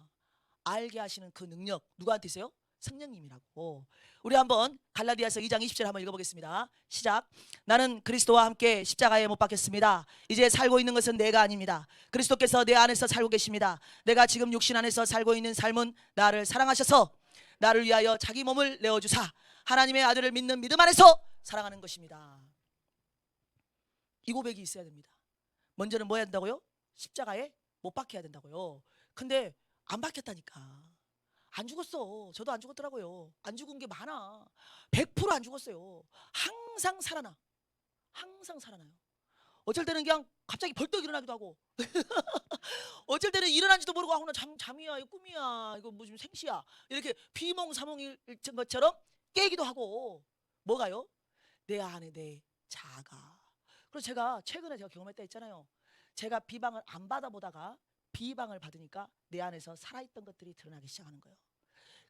알게 하시는 그 능력 누구한테 있어요? 성령님이라고. 우리 한번 갈라디아서 2장 20절 한번 읽어보겠습니다. 시작. 나는 그리스도와 함께 십자가에 못 박혔습니다. 이제 살고 있는 것은 내가 아닙니다. 그리스도께서 내 안에서 살고 계십니다. 내가 지금 육신 안에서 살고 있는 삶은 나를 사랑하셔서 나를 위하여 자기 몸을 내어주사 하나님의 아들을 믿는 믿음 안에서 살아가는 것입니다. 이 고백이 있어야 됩니다. 먼저는 뭐 해야 된다고요? 십자가에 못 박혀야 된다고요. 근데 안 박혔다니까. 안 죽었어. 저도 안 죽었더라고요. 안 죽은 게 많아. 100%안 죽었어요. 항상 살아나. 항상 살아나요. 어쩔 때는 그냥 갑자기 벌떡 일어나기도 하고 어쩔 때는 일어난지도 모르고 나 잠이야, 이거 꿈이야, 이거 무슨 생시야, 이렇게 비몽사몽일 것처럼 깨기도 하고. 뭐가요? 내 안에 내 자아가. 그래서 제가 최근에 경험했다 했잖아요. 제가 비방을 안 받아보다가 비방을 받으니까 내 안에서 살아있던 것들이 드러나기 시작하는 거예요.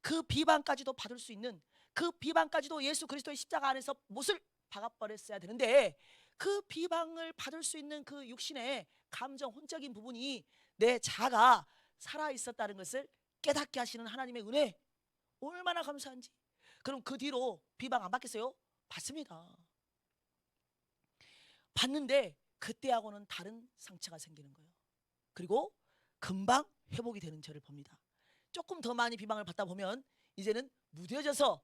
그 비방까지도 받을 수 있는, 그 비방까지도 예수 그리스도의 십자가 안에서 못을 박아버렸어야 되는데, 그 비방을 받을 수 있는 그 육신의 감정 혼적인 부분이 내 자아가 살아있었다는 것을 깨닫게 하시는 하나님의 은혜, 얼마나 감사한지. 그럼 그 뒤로 비방 안 받겠어요? 받습니다. 받는데 그때하고는 다른 상처가 생기는 거예요. 그리고 금방 회복이 되는 저를 봅니다. 조금 더 많이 비방을 받다 보면 이제는 무뎌져서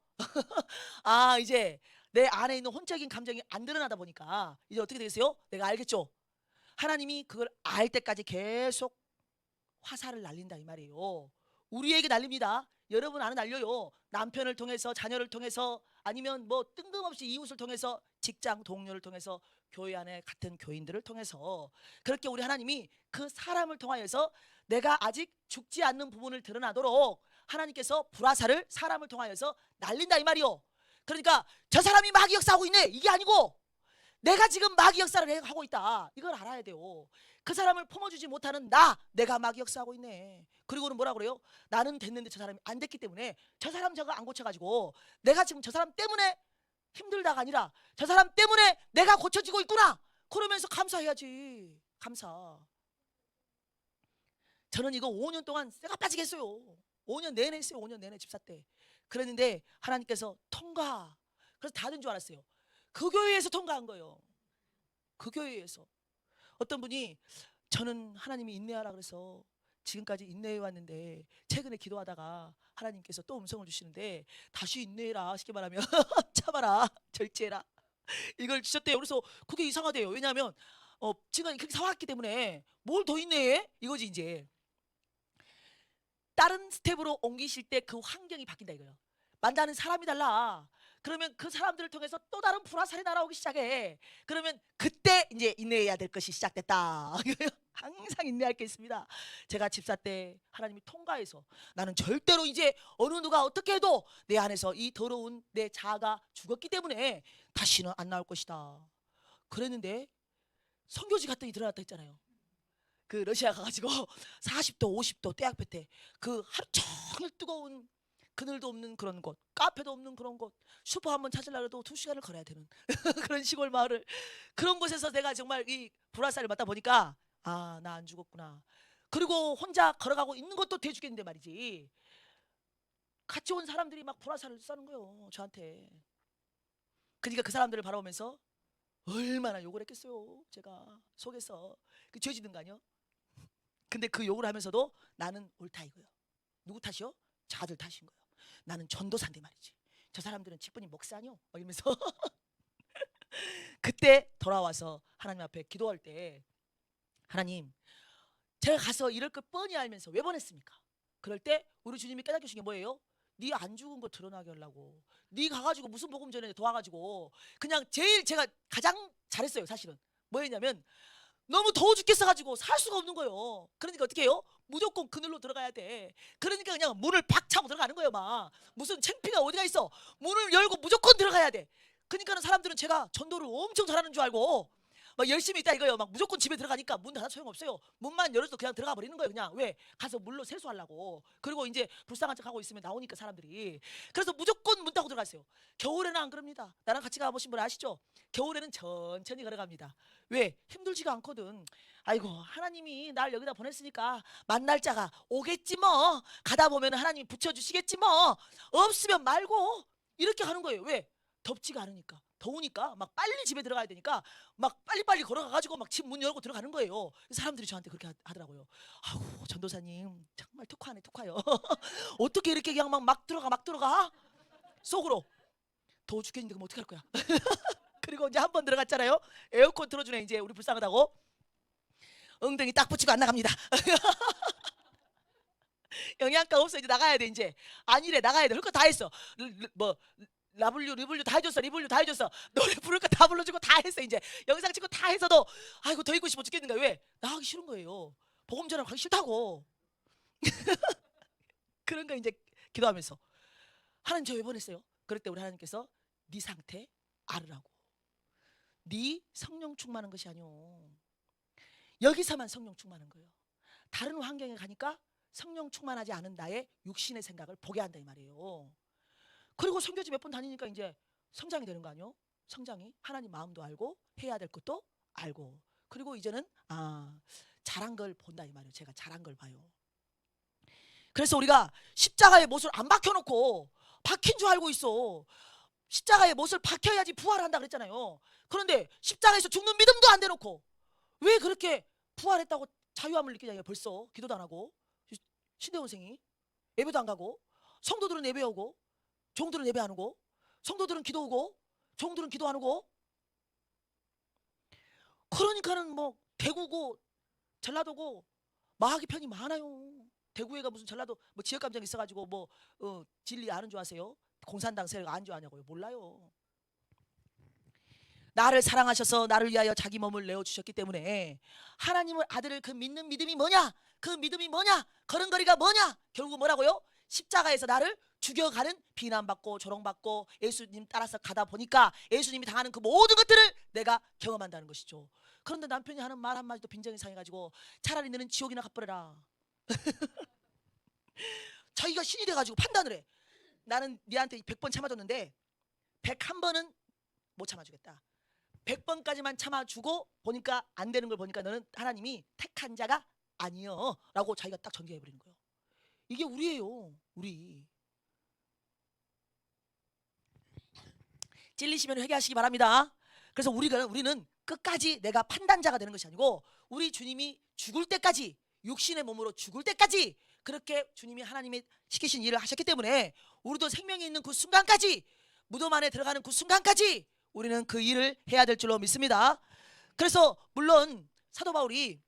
아, 이제 내 안에 있는 혼적인 감정이 안 드러나다 보니까 이제 어떻게 되겠어요? 내가 알겠죠? 하나님이 그걸 알 때까지 계속 화살을 날린다 이 말이에요. 우리에게 날립니다. 여러분 안에 날려요. 남편을 통해서, 자녀를 통해서, 아니면 뭐 뜬금없이 이웃을 통해서, 직장 동료를 통해서, 교회 안에 같은 교인들을 통해서. 그렇게 우리 하나님이 그 사람을 통하여서 내가 아직 죽지 않는 부분을 드러나도록 하나님께서 불화살을 사람을 통하여서 날린다 이 말이요. 그러니까 저 사람이 마귀 역사하고 있네 이게 아니고 내가 지금 마귀 역사를 하고 있다, 이걸 알아야 돼요. 그 사람을 품어주지 못하는 내가 마귀 역사하고 있네. 그리고는 뭐라 그래요? 나는 됐는데 저 사람이 안 됐기 때문에 저 사람 저거 안 고쳐가지고 내가 지금 저 사람 때문에 힘들다가 아니라 저 사람 때문에 내가 고쳐지고 있구나, 그러면서 감사해야지. 감사. 저는 이거 5년 동안 쇠가 빠지게 했어요. 5년 내내 했어요. 5년 내내 집사 때. 그랬는데 하나님께서 통과. 그래서 다 된 줄 알았어요. 그 교회에서 통과한 거예요. 그 교회에서. 어떤 분이 저는 하나님이 인내하라 그래서 지금까지 인내해 왔는데 최근에 기도하다가 하나님께서 또 음성을 주시는데 다시 인내해라, 쉽게 말하면 참아라, 절제해라, 이걸 주셨대요. 그래서 그게 이상하대요. 왜냐하면 지금 그렇게 사왔기 때문에 뭘 더 인내해? 이거지. 이제 다른 스텝으로 옮기실 때 그 환경이 바뀐다 이거예요. 만나는 사람이 달라. 그러면 그 사람들을 통해서 또 다른 불화살이 날아오기 시작해. 그러면 그때 이제 인내해야 될 것이 시작됐다. 항상 인내할 게 있습니다. 제가 집사 때 하나님이 통과해서 나는 절대로 이제 어느 누가 어떻게 해도 내 안에서 이 더러운 내 자아가 죽었기 때문에 다시는 안 나올 것이다. 그랬는데 선교지 갔더니 드러났다 했잖아요. 그 러시아 가가지고 40도 50도 떼약볕 때그 하루 종일 뜨거운 그늘도 없는 그런 곳, 카페도 없는 그런 곳, 슈퍼 한번 찾으려고 해도 2시간을 걸어야 되는 그런 시골 마을을, 그런 곳에서 내가 정말 이 불화살을 맞다 보니까 아, 나 안 죽었구나. 그리고 혼자 걸어가고 있는 것도 대죽겠는데 말이지, 같이 온 사람들이 막 불화살을 쏘는 거예요 저한테. 그러니까 그 사람들을 바라보면서 얼마나 욕을 했겠어요 제가 속에서. 그 죄 짓는 거 아니요? 근데 그 욕을 하면서도 나는 옳다 이거요. 누구 탓이요? 자들 탓인 거예요. 나는 전도사인데 말이지, 저 사람들은 직분이 목사뇨 이러면서 그때 돌아와서 하나님 앞에 기도할 때, 하나님, 제가 가서 이럴 걸 뻔히 알면서 왜 보냈습니까? 그럴 때 우리 주님이 깨닫게 주신 게 뭐예요? 네 안 죽은 거 드러나게 하려고. 네 가가지고 무슨 복음 전에 도와가지고 그냥 제일 제가 가장 잘했어요 사실은. 뭐였냐면 너무 더워 죽겠어가지고 살 수가 없는 거예요. 그러니까 어떻게 해요? 무조건 그늘로 들어가야 돼. 그러니까 그냥 문을 팍 차고 들어가는 거예요. 막 무슨 창피가 어디가 있어. 문을 열고 무조건 들어가야 돼. 그러니까는 사람들은 제가 전도를 엄청 잘하는 줄 알고 막 열심히 있다 이거예요. 막 무조건 집에 들어가니까 문 닫아 소용없어요. 문만 열어도 그냥 들어가 버리는 거예요. 그냥 왜? 가서 물로 세수하려고. 그리고 이제 불쌍한 척 하고 있으면 나오니까 사람들이. 그래서 무조건 문 닫고 들어갔어요. 겨울에는 안 그럽니다. 나랑 같이 가보신 분 아시죠? 겨울에는 천천히 걸어갑니다. 왜? 힘들지가 않거든. 아이고, 하나님이 날 여기다 보냈으니까 만날 자가 오겠지 뭐. 가다 보면 하나님이 붙여주시겠지 뭐. 없으면 말고. 이렇게 하는 거예요. 왜? 덥지가 않으니까. 더우니까 막 빨리 집에 들어가야 되니까 막 빨리빨리 걸어가가지고 막 집 문 열고 들어가는 거예요. 사람들이 저한테 그렇게 하더라고요. 아우, 전도사님 정말 특화네 특화요. 어떻게 이렇게 그냥 막 들어가 속으로. 더워 죽겠는데 그럼 어떡할 거야. 그리고 이제 한 번 들어갔잖아요. 에어컨 틀어주네. 이제 우리 불쌍하다고 엉덩이 딱 붙이고 안 나갑니다. 영양가 없어. 이제 나가야 돼. 이제 아니래, 나가야 돼. 할 거 다 했어. 뭐 라블류 리블류 다 해줬어. 리블류 다 해줬어. 노래 부를 거 다 불러주고 다 했어. 이제 영상 찍고 다 해서도 아이고 더 있고 싶어 죽겠는가. 왜? 나가기 싫은 거예요. 복음 전하고 가기 싫다고. 그런 거 이제 기도하면서 하나님 저 왜 보냈어요? 그럴 때 우리 하나님께서 네 상태 알으라고. 네 성령 충만한 것이 아니오. 여기서만 성령 충만한 거예요. 다른 환경에 가니까 성령 충만하지 않은 나의 육신의 생각을 보게 한다 이 말이에요. 그리고 선교지 몇 번 다니니까 이제 성장이 되는 거 아니요? 성장이 하나님 마음도 알고 해야 될 것도 알고. 그리고 이제는 잘한 걸 본다 이 말이에요. 제가 잘한 걸 봐요. 그래서 우리가 십자가의 못을 안 박혀놓고 박힌 줄 알고 있어. 십자가의 못을 박혀야지 부활한다 그랬잖아요. 그런데 십자가에서 죽는 믿음도 안 대놓고 왜 그렇게 부활했다고 자유함을 느끼냐. 벌써 기도도 안 하고 신대원생이 예배도 안 가고, 성도들은 예배하고 종들은 예배 안 오고, 성도들은 기도하고 종들은 기도 안 오고. 그러니까는 뭐 대구고 전라도고 마하기 편이 많아요. 대구에가 무슨 전라도 뭐 지역 감정이 있어가지고 뭐 진리 아는 줄 아세요? 공산당 세력 아는 줄 아냐고요? 몰라요. 나를 사랑하셔서 나를 위하여 자기 몸을 내어주셨기 때문에 하나님을 아들을 그 믿는 믿음이 뭐냐? 그 믿음이 뭐냐? 걸음걸이가 뭐냐? 결국 뭐라고요? 십자가에서 나를 죽여가는, 비난받고 조롱받고 예수님 따라서 가다 보니까 예수님이 당하는 그 모든 것들을 내가 경험한다는 것이죠. 그런데 남편이 하는 말 한마디도 빈정이 상해가지고 차라리 너는 지옥이나 가버려라. 자기가 신이 돼가지고 판단을 해. 나는 네한테 100번 참아줬는데 101번은 못 참아주겠다. 100번까지만 참아주고 보니까 안 되는 걸 보니까 너는 하나님이 택한 자가 아니여 라고 자기가 딱 전개해버리는 거예요. 이게 우리예요. 우리 찔리시면 회개하시기 바랍니다. 그래서 우리는 끝까지 내가 판단자가 되는 것이 아니고 우리 주님이 죽을 때까지, 육신의 몸으로 죽을 때까지 그렇게 주님이 하나님이 시키신 일을 하셨기 때문에 우리도 생명이 있는 그 순간까지, 무덤 안에 들어가는 그 순간까지 우리는 그 일을 해야 될 줄로 믿습니다. 그래서 물론 사도 바울이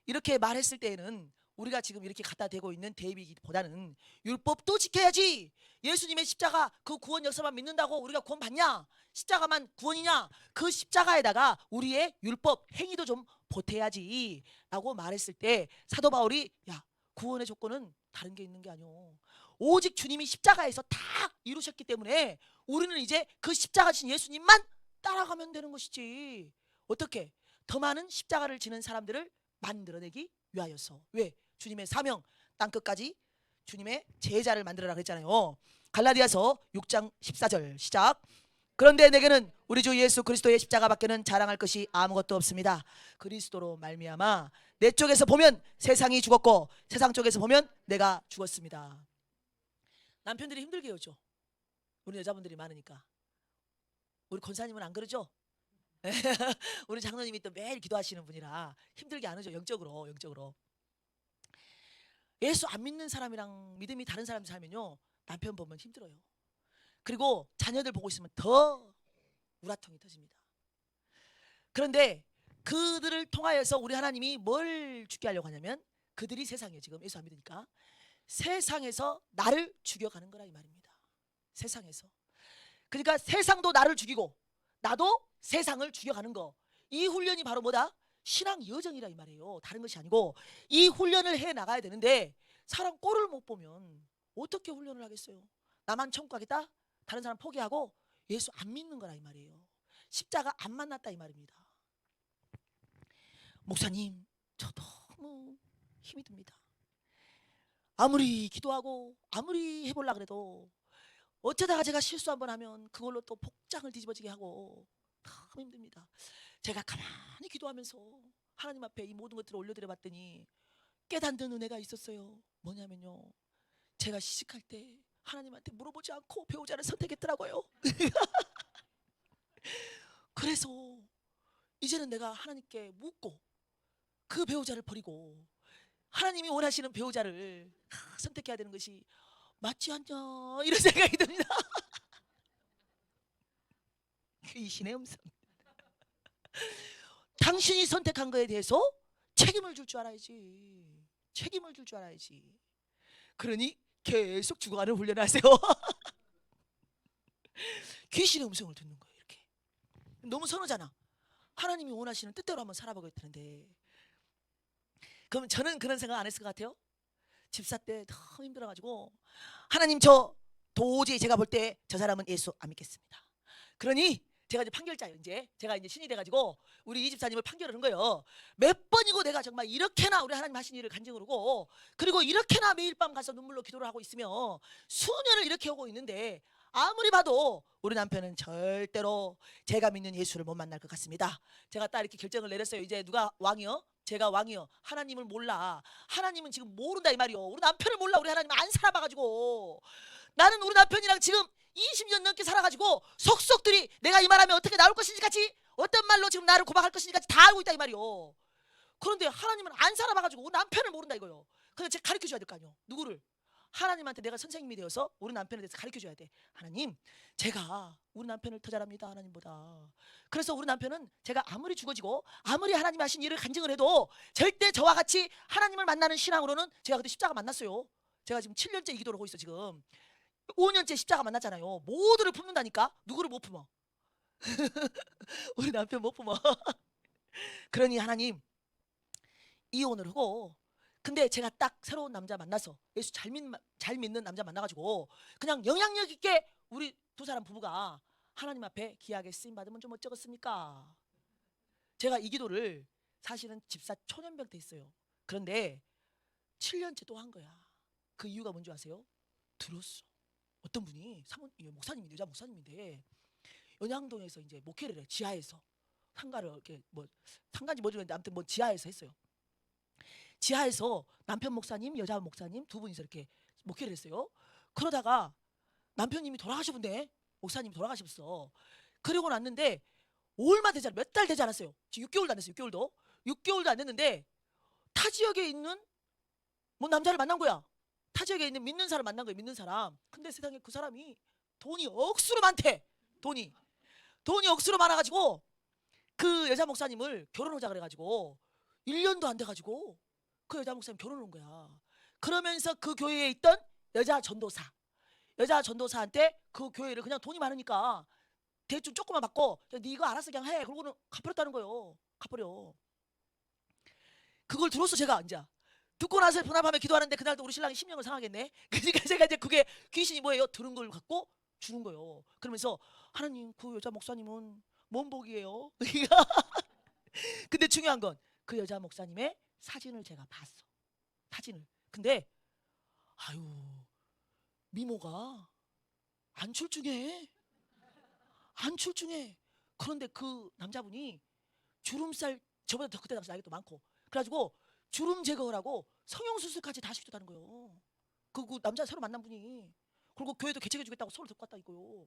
이렇게 말했을 때에는 우리가 지금 이렇게 갖다 대고 있는 대비기보다는 율법도 지켜야지. 예수님의 십자가 그 구원 역사만 믿는다고 우리가 구원 받냐? 십자가만 구원이냐? 그 십자가에다가 우리의 율법 행위도 좀 보태야지 라고 말했을 때 사도 바울이 야, 구원의 조건은 다른 게 있는 게 아니오. 오직 주님이 십자가에서 다 이루셨기 때문에 우리는 이제 그 십자가 진 예수님만 따라가면 되는 것이지. 어떻게? 더 많은 십자가를 지는 사람들을 만들어내기 위하여서. 왜? 주님의 사명, 땅끝까지 주님의 제자를 만들어라 그랬잖아요. 갈라디아서 6장 14절 시작. 그런데 내게는 우리 주 예수 그리스도의 십자가밖에는 자랑할 것이 아무것도 없습니다. 그리스도로 말미암아 내 쪽에서 보면 세상이 죽었고 세상 쪽에서 보면 내가 죽었습니다. 남편들이 힘들게 해오죠. 우리 여자분들이 많으니까. 우리 권사님은 안 그러죠? 우리 장로님이 또 매일 기도하시는 분이라 힘들게 안 하죠. 영적으로. 예수 안 믿는 사람이랑 믿음이 다른 사람 살면요, 남편 보면 힘들어요. 그리고 자녀들 보고 있으면 더 우라통이 터집니다. 그런데 그들을 통하여서 우리 하나님이 뭘 죽게 하려고 하냐면, 그들이 세상이에요. 지금 예수 안 믿으니까 세상에서 나를 죽여가는 거라 이 말입니다. 세상에서. 그러니까 세상도 나를 죽이고 나도 세상을 죽여가는 거. 이 훈련이 바로 뭐다? 신앙 여정이라 이 말이에요. 다른 것이 아니고 이 훈련을 해 나가야 되는데, 사람 꼴을 못 보면 어떻게 훈련을 하겠어요? 나만 천국 가겠다? 다른 사람 포기하고 예수 안 믿는 거라 이 말이에요. 십자가 안 만났다 이 말입니다. 목사님, 저 너무 힘이 듭니다. 아무리 기도하고 아무리 해보려고 그래도 어쩌다가 제가 실수 한번 하면 그걸로 또 복장을 뒤집어지게 하고 너무 힘듭니다. 제가 가만히 기도하면서 하나님 앞에 이 모든 것들을 올려드려 봤더니 깨닫는 은혜가 있었어요. 뭐냐면요, 제가 시집갈 때 하나님한테 물어보지 않고 배우자를 선택했더라고요. 그래서 이제는 내가 하나님께 묻고 그 배우자를 버리고 하나님이 원하시는 배우자를 선택해야 되는 것이 맞지 않냐, 이런 생각이 듭니다. 귀신의 음성. 당신이 선택한 거에 대해서 책임을 줄 줄 알아야지. 책임을 줄 줄 알아야지. 그러니 계속 죽어가는 훈련을 하세요. 귀신의 음성을 듣는 거예요. 이렇게 너무 선하잖아. 하나님이 원하시는 뜻대로 한번 살아보겠다는데. 그럼 저는 그런 생각 안 했을 것 같아요. 집사 때 너무 힘들어가지고 하나님, 저 도저히 제가 볼 때 저 사람은 예수 안 믿겠습니다. 그러니 제가 이제 판결자예요. 제가 이제 신이 돼가지고 우리 이 집사님을 판결을 한 거예요. 몇 번이고 내가 정말 이렇게나 우리 하나님 하신 일을 간증을 하고, 그리고 이렇게나 매일 밤 가서 눈물로 기도를 하고 있으며 수년을 이렇게 하고 있는데, 아무리 봐도 우리 남편은 절대로 제가 믿는 예수를 못 만날 것 같습니다. 제가 딱 이렇게 결정을 내렸어요. 이제 누가 왕이요? 제가 왕이요. 하나님을 몰라. 하나님은 지금 모른다 이 말이요. 우리 남편을 몰라. 우리 하나님 안 살아봐가지고. 나는 우리 남편이랑 지금 20년 넘게 살아가지고 속속들이 내가 이 말하면 어떻게 나올 것인지 같이, 어떤 말로 지금 나를 고백할 것인지 같이 다 알고 있다 이 말이요. 그런데 하나님은 안 살아봐가지고 우리 남편을 모른다 이거요. 그래서 제가 가르쳐줘야 될 거 아니에요. 누구를? 하나님한테 내가 선생님이 되어서 우리 남편에 대해서 가르쳐줘야 돼. 하나님, 제가 우리 남편을 더 잘합니다, 하나님보다. 그래서 우리 남편은 제가 아무리 죽어지고 아무리 하나님 하신 일을 간증을 해도 절대 저와 같이 하나님을 만나는 신앙으로는, 제가 그때 십자가 만났어요. 제가 지금 7년째 이 기도를 하고 있어. 지금 5년째 십자가 만났잖아요. 모두를 품는다니까. 누구를 못 품어? 우리 남편 못 품어. 그러니 하나님, 이혼을 하고, 근데 제가 딱 새로운 남자 만나서 예수 잘 믿는 남자 만나가지고 그냥 영향력 있게 우리 두 사람 부부가 하나님 앞에 귀하게 쓰임 받으면 좀 어쩌겠습니까? 제가 이 기도를 사실은 집사 초년병 때 했어요. 그런데 7년째 또 한 거야. 그 이유가 뭔지 아세요? 들었어. 어떤 분이 목사님인데, 여자 목사님인데 연양동에서 이제 목회를 해. 지하에서 상가를 이렇게 뭐 상가인지 뭐지, 아무튼 뭐 지하에서 했어요. 지하에서 남편 목사님, 여자 목사님 두 분이서 이렇게 목회를 했어요. 그러다가 남편님이 돌아가셨는데, 목사님이 돌아가셨어. 그러고 났는데 얼마 되지 않았어요. 몇 달 되지 않았어요. 지금 6개월도 안 됐어요. 6개월도 안 됐는데 타 지역에 있는 뭐 남자를 만난 거야. 타 지역에 있는 믿는 사람 만난 거예요. 믿는 사람. 근데 세상에 그 사람이 돈이 억수로 많대. 돈이 억수로 많아가지고 그 여자 목사님을 결혼하자 그래가지고 1년도 안 돼가지고 그 여자 목사님 결혼을 온 거야. 그러면서 그 교회에 있던 여자 전도사한테 그 교회를 그냥 돈이 많으니까 대충 조금만 받고 야, 네 이거 알아서 그냥 해. 그러고는 갚아버렸다는 거예요. 갚아버려. 그걸 들었어 제가 이제. 듣고 나서 분합하며 기도하는데 그날도 우리 신랑이 심령을 상하겠네. 그러니까 제가 이제 그게 귀신이 뭐예요? 들은 걸 갖고 주는 거예요. 그러면서 하나님 그 여자 목사님은 뭔 복이에요? 근데 중요한 건 그 여자 목사님의 사진을 제가 봤어. 사진을. 근데 아유 미모가 안 출중해. 안 출중해. 그런데 그 남자분이 주름살 저보다 더 그때 당시 나이가 또 많고 그래가지고 주름 제거를 하고 성형수술까지 다 시켰다는 거예요. 그 남자 새로 만난 분이. 그리고 교회도 개척해 주겠다고 서울 데리고 갔다 이거요.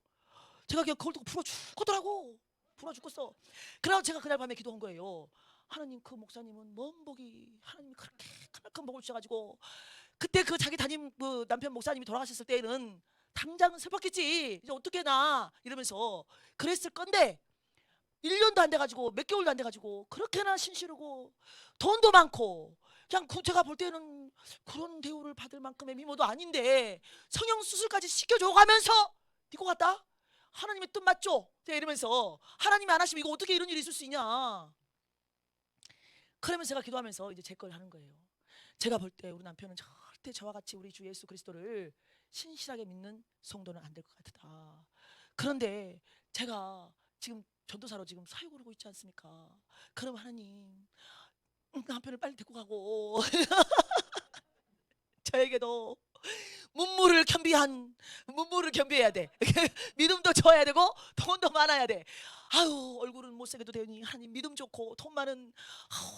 제가 그냥 그걸 듣고 풀어 죽겠더라고. 풀어 죽겠어. 그래서 제가 그날 밤에 기도한 거예요. 하나님 그 목사님은 먼 복이 하나님이 그렇게 큰 복을 주셔가지고 그때 그 자기 담임 그 남편 목사님이 돌아가셨을 때는 당장은 슬펐겠지. 이제 어떻게 나 이러면서 그랬을 건데 1년도 안 돼가지고 몇 개월도 안 돼가지고 그렇게나 신실하고 돈도 많고 그냥 제가 볼 때는 그런 대우를 받을 만큼의 미모도 아닌데 성형수술까지 시켜줘가면서 니고 갔다? 하나님의 뜻 맞죠? 제가 이러면서 하나님이 안 하시면 이거 어떻게 이런 일이 있을 수 있냐. 그러면서 제가 기도하면서 이제 제 걸 하는 거예요. 제가 볼 때 우리 남편은 절대 저와 같이 우리 주 예수 그리스도를 신실하게 믿는 성도는 안 될 것 같다. 그런데 제가 지금 전도사로 지금 사역을 하고 있지 않습니까? 그럼 하나님 남편을 빨리 데리고 가고 저에게도 문무를 겸비해야 돼. 믿음도 줘야 되고 돈도 많아야 돼. 아유 얼굴은 못생겨도 되니 하나님 믿음 좋고 돈 많은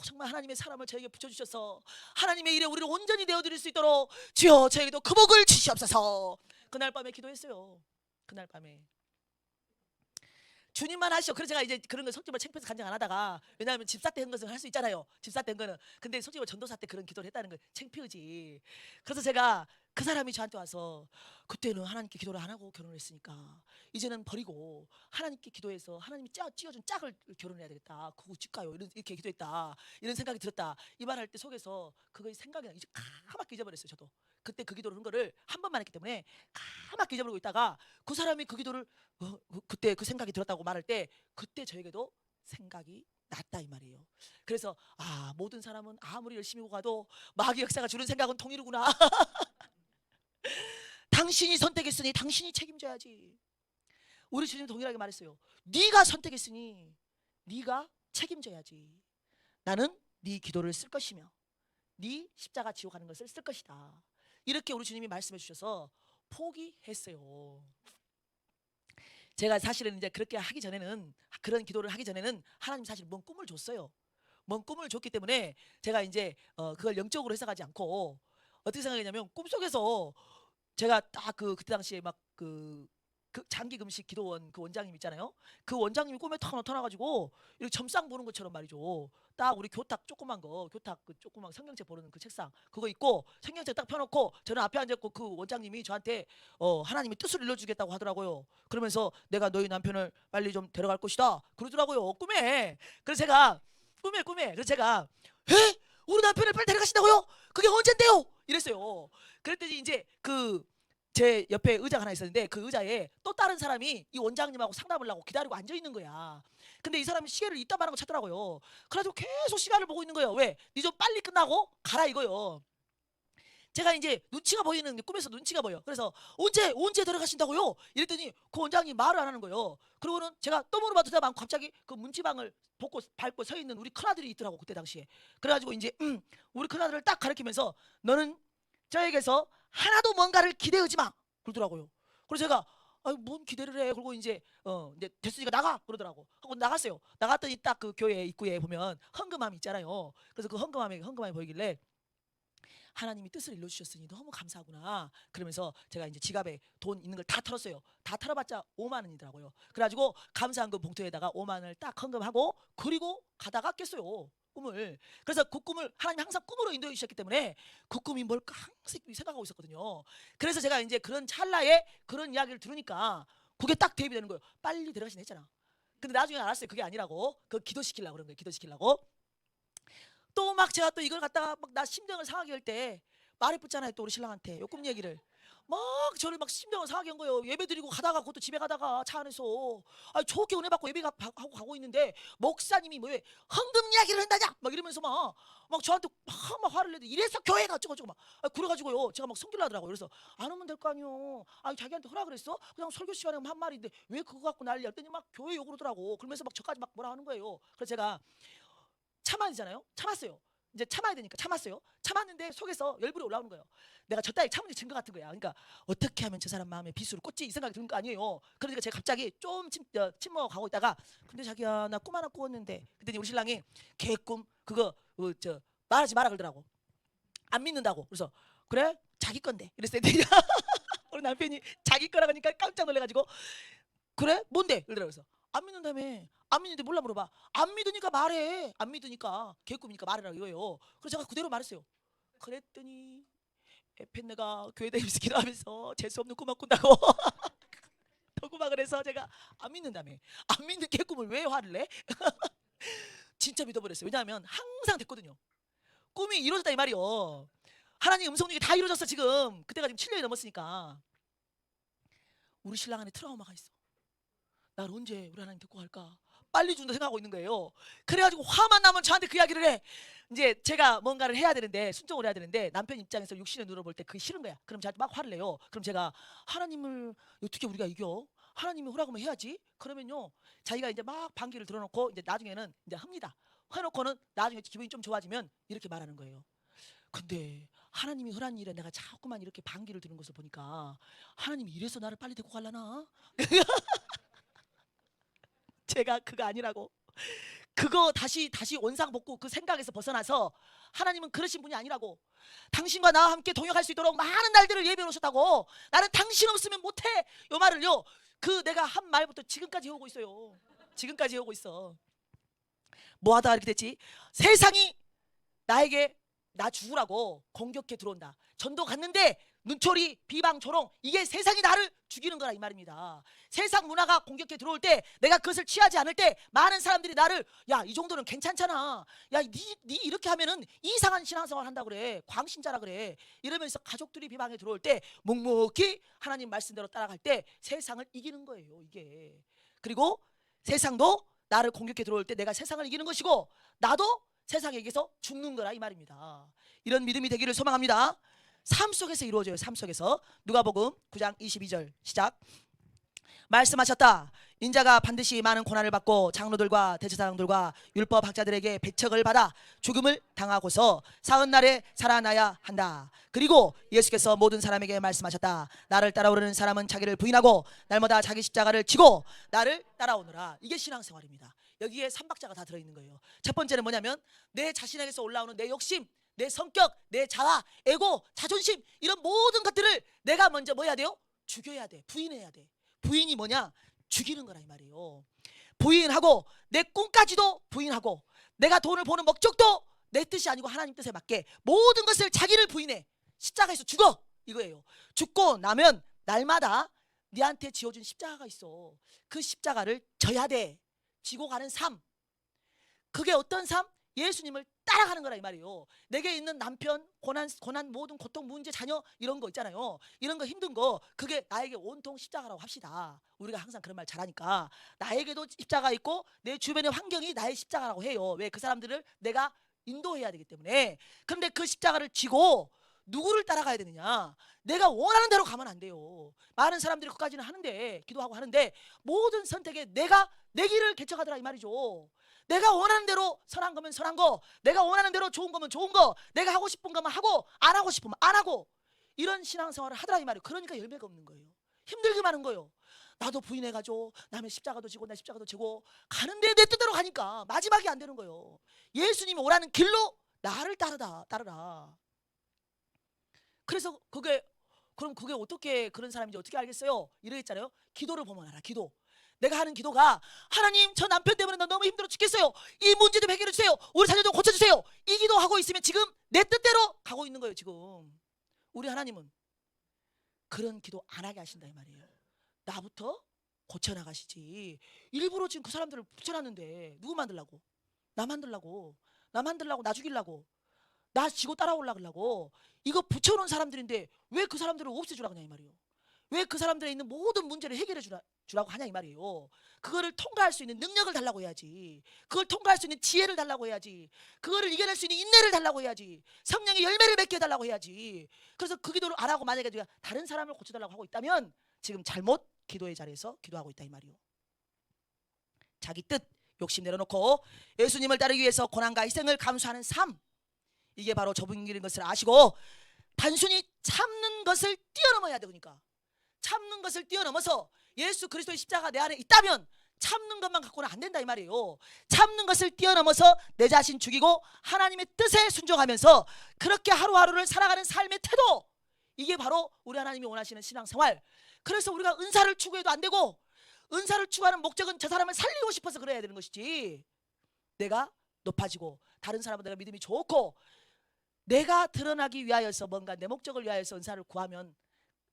정말 하나님의 사람을 저에게 붙여주셔서 하나님의 일에 우리를 온전히 되어드릴 수 있도록 주여 저에게도 그 복을 주시옵소서. 그날 밤에 기도했어요. 그날 밤에 주님만 하시오. 그래서 제가 이제 그런 거 솔직히 창피해서 간증 안 하다가 왜냐하면 집사 때 한 것은 할 수 있잖아요. 집사 때 한 거는. 근데 솔직히 전도사 때 그런 기도를 했다는 건 창피하지. 그래서 제가 그 사람이 저한테 와서 그때는 하나님께 기도를 안 하고 결혼을 했으니까 이제는 버리고 하나님께 기도해서 하나님이 찌어준 짝을 결혼해야 되겠다. 그거 집가요. 이렇게 기도했다. 이런 생각이 들었다. 이 말할 때 속에서 그거 생각이 나. 이제 까맣게 잊어버렸어요. 저도. 그때 그 기도를 한 거를 한 번만 했기 때문에 까맣게 잊어버리고 있다가 그 사람이 그 기도를 그때 그 생각이 들었다고 말할 때 그때 저에게도 생각이 났다 이 말이에요. 그래서 모든 사람은 아무리 열심히 가도 마귀 역사가 주는 생각은 통일이구나. 당신이 선택했으니 당신이 책임져야지. 우리 주님 동일하게 말했어요. 네가 선택했으니 네가 책임져야지. 나는 네 기도를 쓸 것이며 네 십자가 지고 가는 것을 쓸 것이다. 이렇게 우리 주님이 말씀해 주셔서 포기했어요. 제가 사실은 이제 그렇게 하기 전에는 그런 기도를 하기 전에는 하나님 사실 먼 꿈을 줬어요. 먼 꿈을 줬기 때문에 제가 이제 그걸 영적으로 해석하지 않고 어떻게 생각했냐면 꿈속에서 제가 딱 그때 당시에 막 그 장기 금식 기도원 그 원장님 있잖아요. 그 원장님이 꿈에 탁 나타나가지고 이렇게 점상 보는 것처럼 말이죠. 딱 우리 교탁 조그만 거 교탁 그 조그만 성경책 보는 그 책상 그거 있고 성경책 딱 펴놓고 저는 앞에 앉았고 그 원장님이 저한테 하나님이 뜻을 일러주겠다고 하더라고요. 그러면서 내가 너희 남편을 빨리 좀 데려갈 것이다 그러더라고요 꿈에. 그래서 제가 꿈에 그래서 제가 에? 우리 남편을 빨리 데려가신다고요? 그게 언젠데요? 이랬어요. 그랬더니 이제 제 옆에 의자가 하나 있었는데 그 의자에 또 다른 사람이 이 원장님하고 상담을 하고 기다리고 앉아 있는 거야. 근데 이 사람이 시계를 이따 말한 거 찾더라고요. 그래가지고 계속 시간을 보고 있는 거예요. 왜? 니 좀 빨리 끝나고 가라 이거요. 제가 이제 눈치가 보이는 게 꿈에서 눈치가 보여. 그래서 언제 들어가신다고요? 이랬더니 그 원장이 말을 안 하는 거예요. 그러고는 제가 또 물어봐도 대답 안 하고 갑자기 그 문지방을 밟고 서 있는 우리 큰아들이 있더라고 그때 당시에. 그래가지고 이제 우리 큰아들을 딱 가리키면서 너는 저에게서 하나도 뭔가를 기대하지 마 그러더라고요. 그래서 제가 뭔 기대를 해. 그리고 이제 됐으니까 나가 그러더라고. 하고 나갔어요. 나갔더니 딱 그 교회 입구에 보면 헌금함이 있잖아요. 그래서 그 헌금함이 보이길래 하나님이 뜻을 일러주셨으니 너무 감사하구나. 그러면서 제가 이제 지갑에 돈 있는 걸 다 털었어요. 다 털어봤자 5만 원이더라고요. 그래가지고 감사한 그 봉투에다가 5만 원을 딱 헌금하고 그리고 가다가 깼어요. 꿈을. 그래서 그 꿈을 하나님 항상 꿈으로 인도해 주셨기 때문에 그 꿈이 뭘까 항상 생각하고 있었거든요. 그래서 제가 이제 그런 찰나에 그런 이야기를 들으니까 그게 딱 대입이 되는 거예요. 빨리 데려가신 했잖아. 근데 나중에 알았어요. 그게 아니라고. 그거 기도시키려고 그런 거예요. 기도시키려고. 또 막 제가 또 이걸 갖다가 막 나 심정을 상하게 할 때 말해붙잖아요. 또 우리 신랑한테 요 꿈 얘기를 막 저를 막 심정을 상하게 한 거예요. 예배 드리고 가다가 그것도 집에 가다가 차 안에서 좋게 은혜 받고 하고 가고 있는데 목사님이 뭐 왜 헌금 이야기를 한다냐 막 이러면서 막 저한테 막 화를 내도 이래서 교회가 어쩌고저쩌고 막 그래가지고요 제가 막 성질을 하더라고요. 그래서 안 오면 될 거 아니요. 자기한테 허락을 했어? 그냥 설교 시간에 한 말인데 왜 그거 갖고 난리 했더니 막 교회 욕을 하더라고. 그러면서 막 저까지 막 뭐라 하는 거예요. 그래서 제가 참아야 되잖아요. 참았어요. 이제 참아야 되니까 참았어요. 참았는데 속에서 열불이 올라오는 거예요. 내가 저 따위 참은 게 증거 같은 거야. 그러니까 어떻게 하면 저 사람 마음에 비수를 꽂지 이 생각이 드는 거 아니에요. 그러니까 제가 갑자기 좀 침묵하고 있다가 근데 자기야 나 꿈 하나 꾸었는데 그랬더니 우리 신랑이 개꿈 그거 말하지 마라 그러더라고. 안 믿는다고. 그래서 그래 자기 건데 이랬어요. 우리 남편이 자기 거라고 하니까 깜짝 놀래가지고 그래 뭔데 이러더라고. 그래서 안 믿는다며. 안 믿는데 몰라 물어봐. 안 믿으니까 말해. 안 믿으니까 개꿈이니까 말해라 이거예요. 그래서 제가 그대로 말했어요. 그랬더니 에펜네가 교회다 입시기도 하면서 재수없는 꿈만 꾼다고 덕구막을 해서 제가 안 믿는다며. 안 믿는 개꿈을 왜 화를 내? 진짜 믿어버렸어요. 왜냐하면 항상 됐거든요. 꿈이 이루어졌다 이 말이요. 하나님 음성력이 다 이루어졌어 지금. 그때가 지금 7년이 넘었으니까. 우리 신랑 안에 트라우마가 있어. 날 언제 우리 하나님 데리고 갈까? 빨리 준다 생각하고 있는 거예요. 그래가지고 화만 나면 저한테 그 이야기를 해. 이제 제가 뭔가를 해야 되는데 순종을 해야 되는데 남편 입장에서 육신의 눈으로 볼 때 그게 싫은 거야. 그럼 저한테 막 화를 내요. 그럼 제가 하나님을 어떻게 우리가 이겨? 하나님이 허락하면 해야지. 그러면요 자기가 이제 막 반기를 들어놓고 이제 나중에는 이제 합니다. 해놓고는 나중에 기분이 좀 좋아지면 이렇게 말하는 거예요. 근데 하나님이 허락한 일에 내가 자꾸만 이렇게 반기를 드는 것을 보니까 하나님이 이래서 나를 빨리 데리고 갈라나? 제가 그거 아니라고. 그거 다시 원상복구 그 생각에서 벗어나서 하나님은 그러신 분이 아니라고. 당신과 나와 함께 동역할 수 있도록 많은 날들을 예비해 놓으셨다고. 나는 당신 없으면 못해. 요 말을요 그 내가 한 말부터 지금까지 해오고 있어요. 지금까지 해오고 있어. 뭐 하다가 이렇게 됐지? 세상이 나에게 나 죽으라고 공격해 들어온다. 전도 갔는데 눈초리 비방 조롱 이게 세상이 나를 죽이는 거라 이 말입니다. 세상 문화가 공격해 들어올 때 내가 그것을 취하지 않을 때 많은 사람들이 나를 야 이 정도는 괜찮잖아. 야 니 이렇게 하면은 이상한 신앙생활 한다 그래. 광신자라 그래. 이러면서 가족들이 비방에 들어올 때 묵묵히 하나님 말씀대로 따라갈 때 세상을 이기는 거예요 이게. 그리고 세상도 나를 공격해 들어올 때 내가 세상을 이기는 것이고 나도 세상에 이겨서 죽는 거라 이 말입니다. 이런 믿음이 되기를 소망합니다. 삶 속에서 이루어져요. 삶 속에서. 누가복음 9장 22절 시작. 말씀하셨다. 인자가 반드시 많은 고난을 받고 장로들과 대제사장들과 율법학자들에게 배척을 받아 죽음을 당하고서 사흘 날에 살아나야 한다. 그리고 예수께서 모든 사람에게 말씀하셨다. 나를 따라오려는 사람은 자기를 부인하고 날마다 자기 십자가를 지고 나를 따라오느라. 이게 신앙생활입니다. 여기에 3박자가 다 들어있는 거예요. 첫 번째는 뭐냐면 내 자신에게서 올라오는 내 욕심, 내 성격, 내 자아, 에고, 자존심 이런 모든 것들을 내가 먼저 뭐 해야 돼요? 죽여야 돼. 부인해야 돼. 부인이 뭐냐? 죽이는 거라 이 말이에요. 부인하고 내 꿈까지도 부인하고 내가 돈을 버는 목적도 내 뜻이 아니고 하나님 뜻에 맞게 모든 것을 자기를 부인해. 십자가에서 죽어 이거예요. 죽고 나면 날마다 네한테 지어준 십자가가 있어. 그 십자가를 져야 돼. 지고 가는 삶. 그게 어떤 삶? 예수님을 따라가는 거라 이 말이에요. 내게 있는 남편, 고난 모든 고통, 문제, 자녀 이런 거 있잖아요. 이런 거 힘든 거 그게 나에게 온통 십자가라고 합시다. 우리가 항상 그런 말 잘하니까 나에게도 십자가 있고 내 주변의 환경이 나의 십자가라고 해요. 왜? 그 사람들을 내가 인도해야 되기 때문에. 그런데 그 십자가를 쥐고 누구를 따라가야 되느냐? 내가 원하는 대로 가면 안 돼요. 많은 사람들이 그까지는 하는데 기도하고 하는데 모든 선택에 내가 내 길을 개척하더라 이 말이죠. 내가 원하는 대로 선한 거면 선한 거, 내가 원하는 대로 좋은 거면 좋은 거, 내가 하고 싶은 거만 하고 안 하고 싶으면 안 하고 이런 신앙생활을 하더라 이 말이에요. 그러니까 열매가 없는 거예요. 힘들기만 하는 거예요. 나도 부인해가지고 남의 십자가도 지고 내 십자가도 지고 가는데 내 뜻대로 가니까 마지막이 안 되는 거예요. 예수님이 오라는 길로 나를 따르라. 그래서 그럼 그게 어떻게 그런 사람인지 어떻게 알겠어요? 이러했잖아요. 기도를 보면 알아. 기도. 내가 하는 기도가 하나님 저 남편 때문에 나 너무 힘들어 죽겠어요. 이 문제 좀 해결해 주세요. 우리 자녀 좀 고쳐주세요. 이 기도하고 있으면 지금 내 뜻대로 가고 있는 거예요. 지금 우리 하나님은 그런 기도 안 하게 하신다 이 말이에요. 나부터 고쳐나가시지. 일부러 지금 그 사람들을 붙여놨는데 누구 만들라고? 나 만들라고. 나 만들라고, 나 죽이려고, 나 지고 따라오려고 이거 붙여놓은 사람들인데 왜 그 사람들을 없애주라고 하냐 이 말이에요. 왜 그 사람들에 있는 모든 문제를 해결해 주라고 하냐 이 말이에요. 그거를 통과할 수 있는 능력을 달라고 해야지. 그걸 통과할 수 있는 지혜를 달라고 해야지. 그거를 이겨낼 수 있는 인내를 달라고 해야지. 성령의 열매를 맺게 해달라고 해야지. 그래서 그 기도를 안 하고 만약에 내가 다른 사람을 고쳐달라고 하고 있다면 지금 잘못 기도의 자리에서 기도하고 있다 이 말이에요. 자기 뜻 욕심 내려놓고 예수님을 따르기 위해서 고난과 희생을 감수하는 삶, 이게 바로 좁은 길인 것을 아시고 단순히 참는 것을 뛰어넘어야 돼. 그러니까 참는 것을 뛰어넘어서 예수 그리스도의 십자가 내 안에 있다면 참는 것만 갖고는 안 된다 이 말이에요. 참는 것을 뛰어넘어서 내 자신 죽이고 하나님의 뜻에 순종하면서 그렇게 하루하루를 살아가는 삶의 태도, 이게 바로 우리 하나님이 원하시는 신앙생활. 그래서 우리가 은사를 추구해도 안 되고, 은사를 추구하는 목적은 저 사람을 살리고 싶어서 그래야 되는 것이지, 내가 높아지고 다른 사람은 내가 믿음이 좋고 내가 드러나기 위하여서 뭔가 내 목적을 위하여서 은사를 구하면,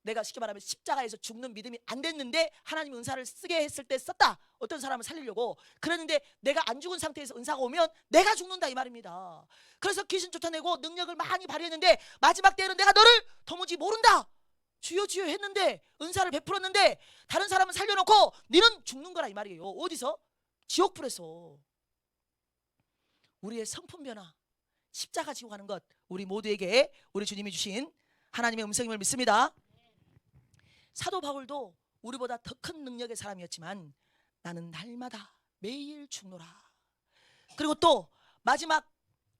내가 쉽게 말하면 십자가에서 죽는 믿음이 안 됐는데 하나님이 은사를 쓰게 했을 때 썼다. 어떤 사람을 살리려고. 그랬는데 내가 안 죽은 상태에서 은사가 오면 내가 죽는다 이 말입니다. 그래서 귀신 쫓아내고 능력을 많이 발휘했는데 마지막 때에는 내가 너를 도무지 모른다, 주여 주여 했는데, 은사를 베풀었는데 다른 사람은 살려놓고 너는 죽는 거라 이 말이에요. 어디서? 지옥불에서. 우리의 성품 변화, 십자가 지고 가는 것, 우리 모두에게 우리 주님이 주신 하나님의 음성임을 믿습니다. 사도 바울도 우리보다 더 큰 능력의 사람이었지만 나는 날마다 매일 죽노라. 그리고 또 마지막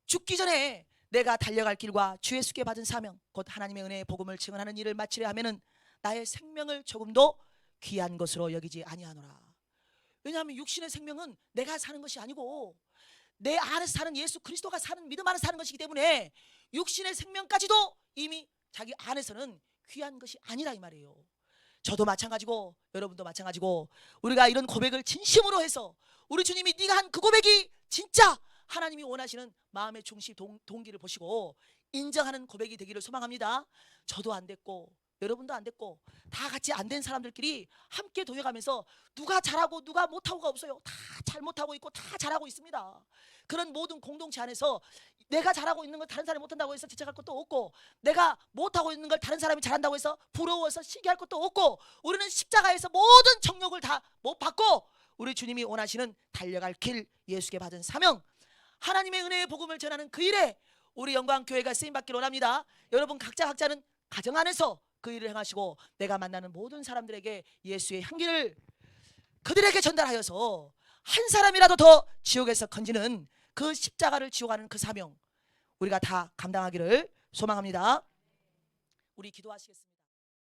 죽기 전에 내가 달려갈 길과 주 예수께 받은 사명, 곧 하나님의 은혜의 복음을 증언하는 일을 마치려 하면은 나의 생명을 조금도 귀한 것으로 여기지 아니하노라. 왜냐하면 육신의 생명은 내가 사는 것이 아니고 내 안에서 사는 예수 그리스도가 사는 믿음 안에서 사는 것이기 때문에 육신의 생명까지도 이미 자기 안에서는 귀한 것이 아니라 이 말이에요. 저도 마찬가지고 여러분도 마찬가지고, 우리가 이런 고백을 진심으로 해서 우리 주님이 네가 한 그 고백이 진짜 하나님이 원하시는 마음의 중심 동기를 보시고 인정하는 고백이 되기를 소망합니다. 저도 안 됐고 여러분도 안 됐고 다 같이 안 된 사람들끼리 함께 동행하면서 누가 잘하고 누가 못하고가 없어요. 다 잘못하고 있고 다 잘하고 있습니다. 그런 모든 공동체 안에서 내가 잘하고 있는 걸 다른 사람이 못한다고 해서 지적할 것도 없고, 내가 못하고 있는 걸 다른 사람이 잘한다고 해서 부러워서 시기할 것도 없고, 우리는 십자가에서 모든 정욕을 다 못 받고 우리 주님이 원하시는 달려갈 길, 예수께 받은 사명, 하나님의 은혜의 복음을 전하는 그 일에 우리 영광교회가 쓰임받기를 원합니다. 여러분 각자는 가정 안에서 그 일을 행하시고 내가 만나는 모든 사람들에게 예수의 향기를 그들에게 전달하여서 한 사람이라도 더 지옥에서 건지는 그 십자가를 지고 가는 그 사명, 우리가 다 감당하기를 소망합니다. 우리 기도하시겠습니다.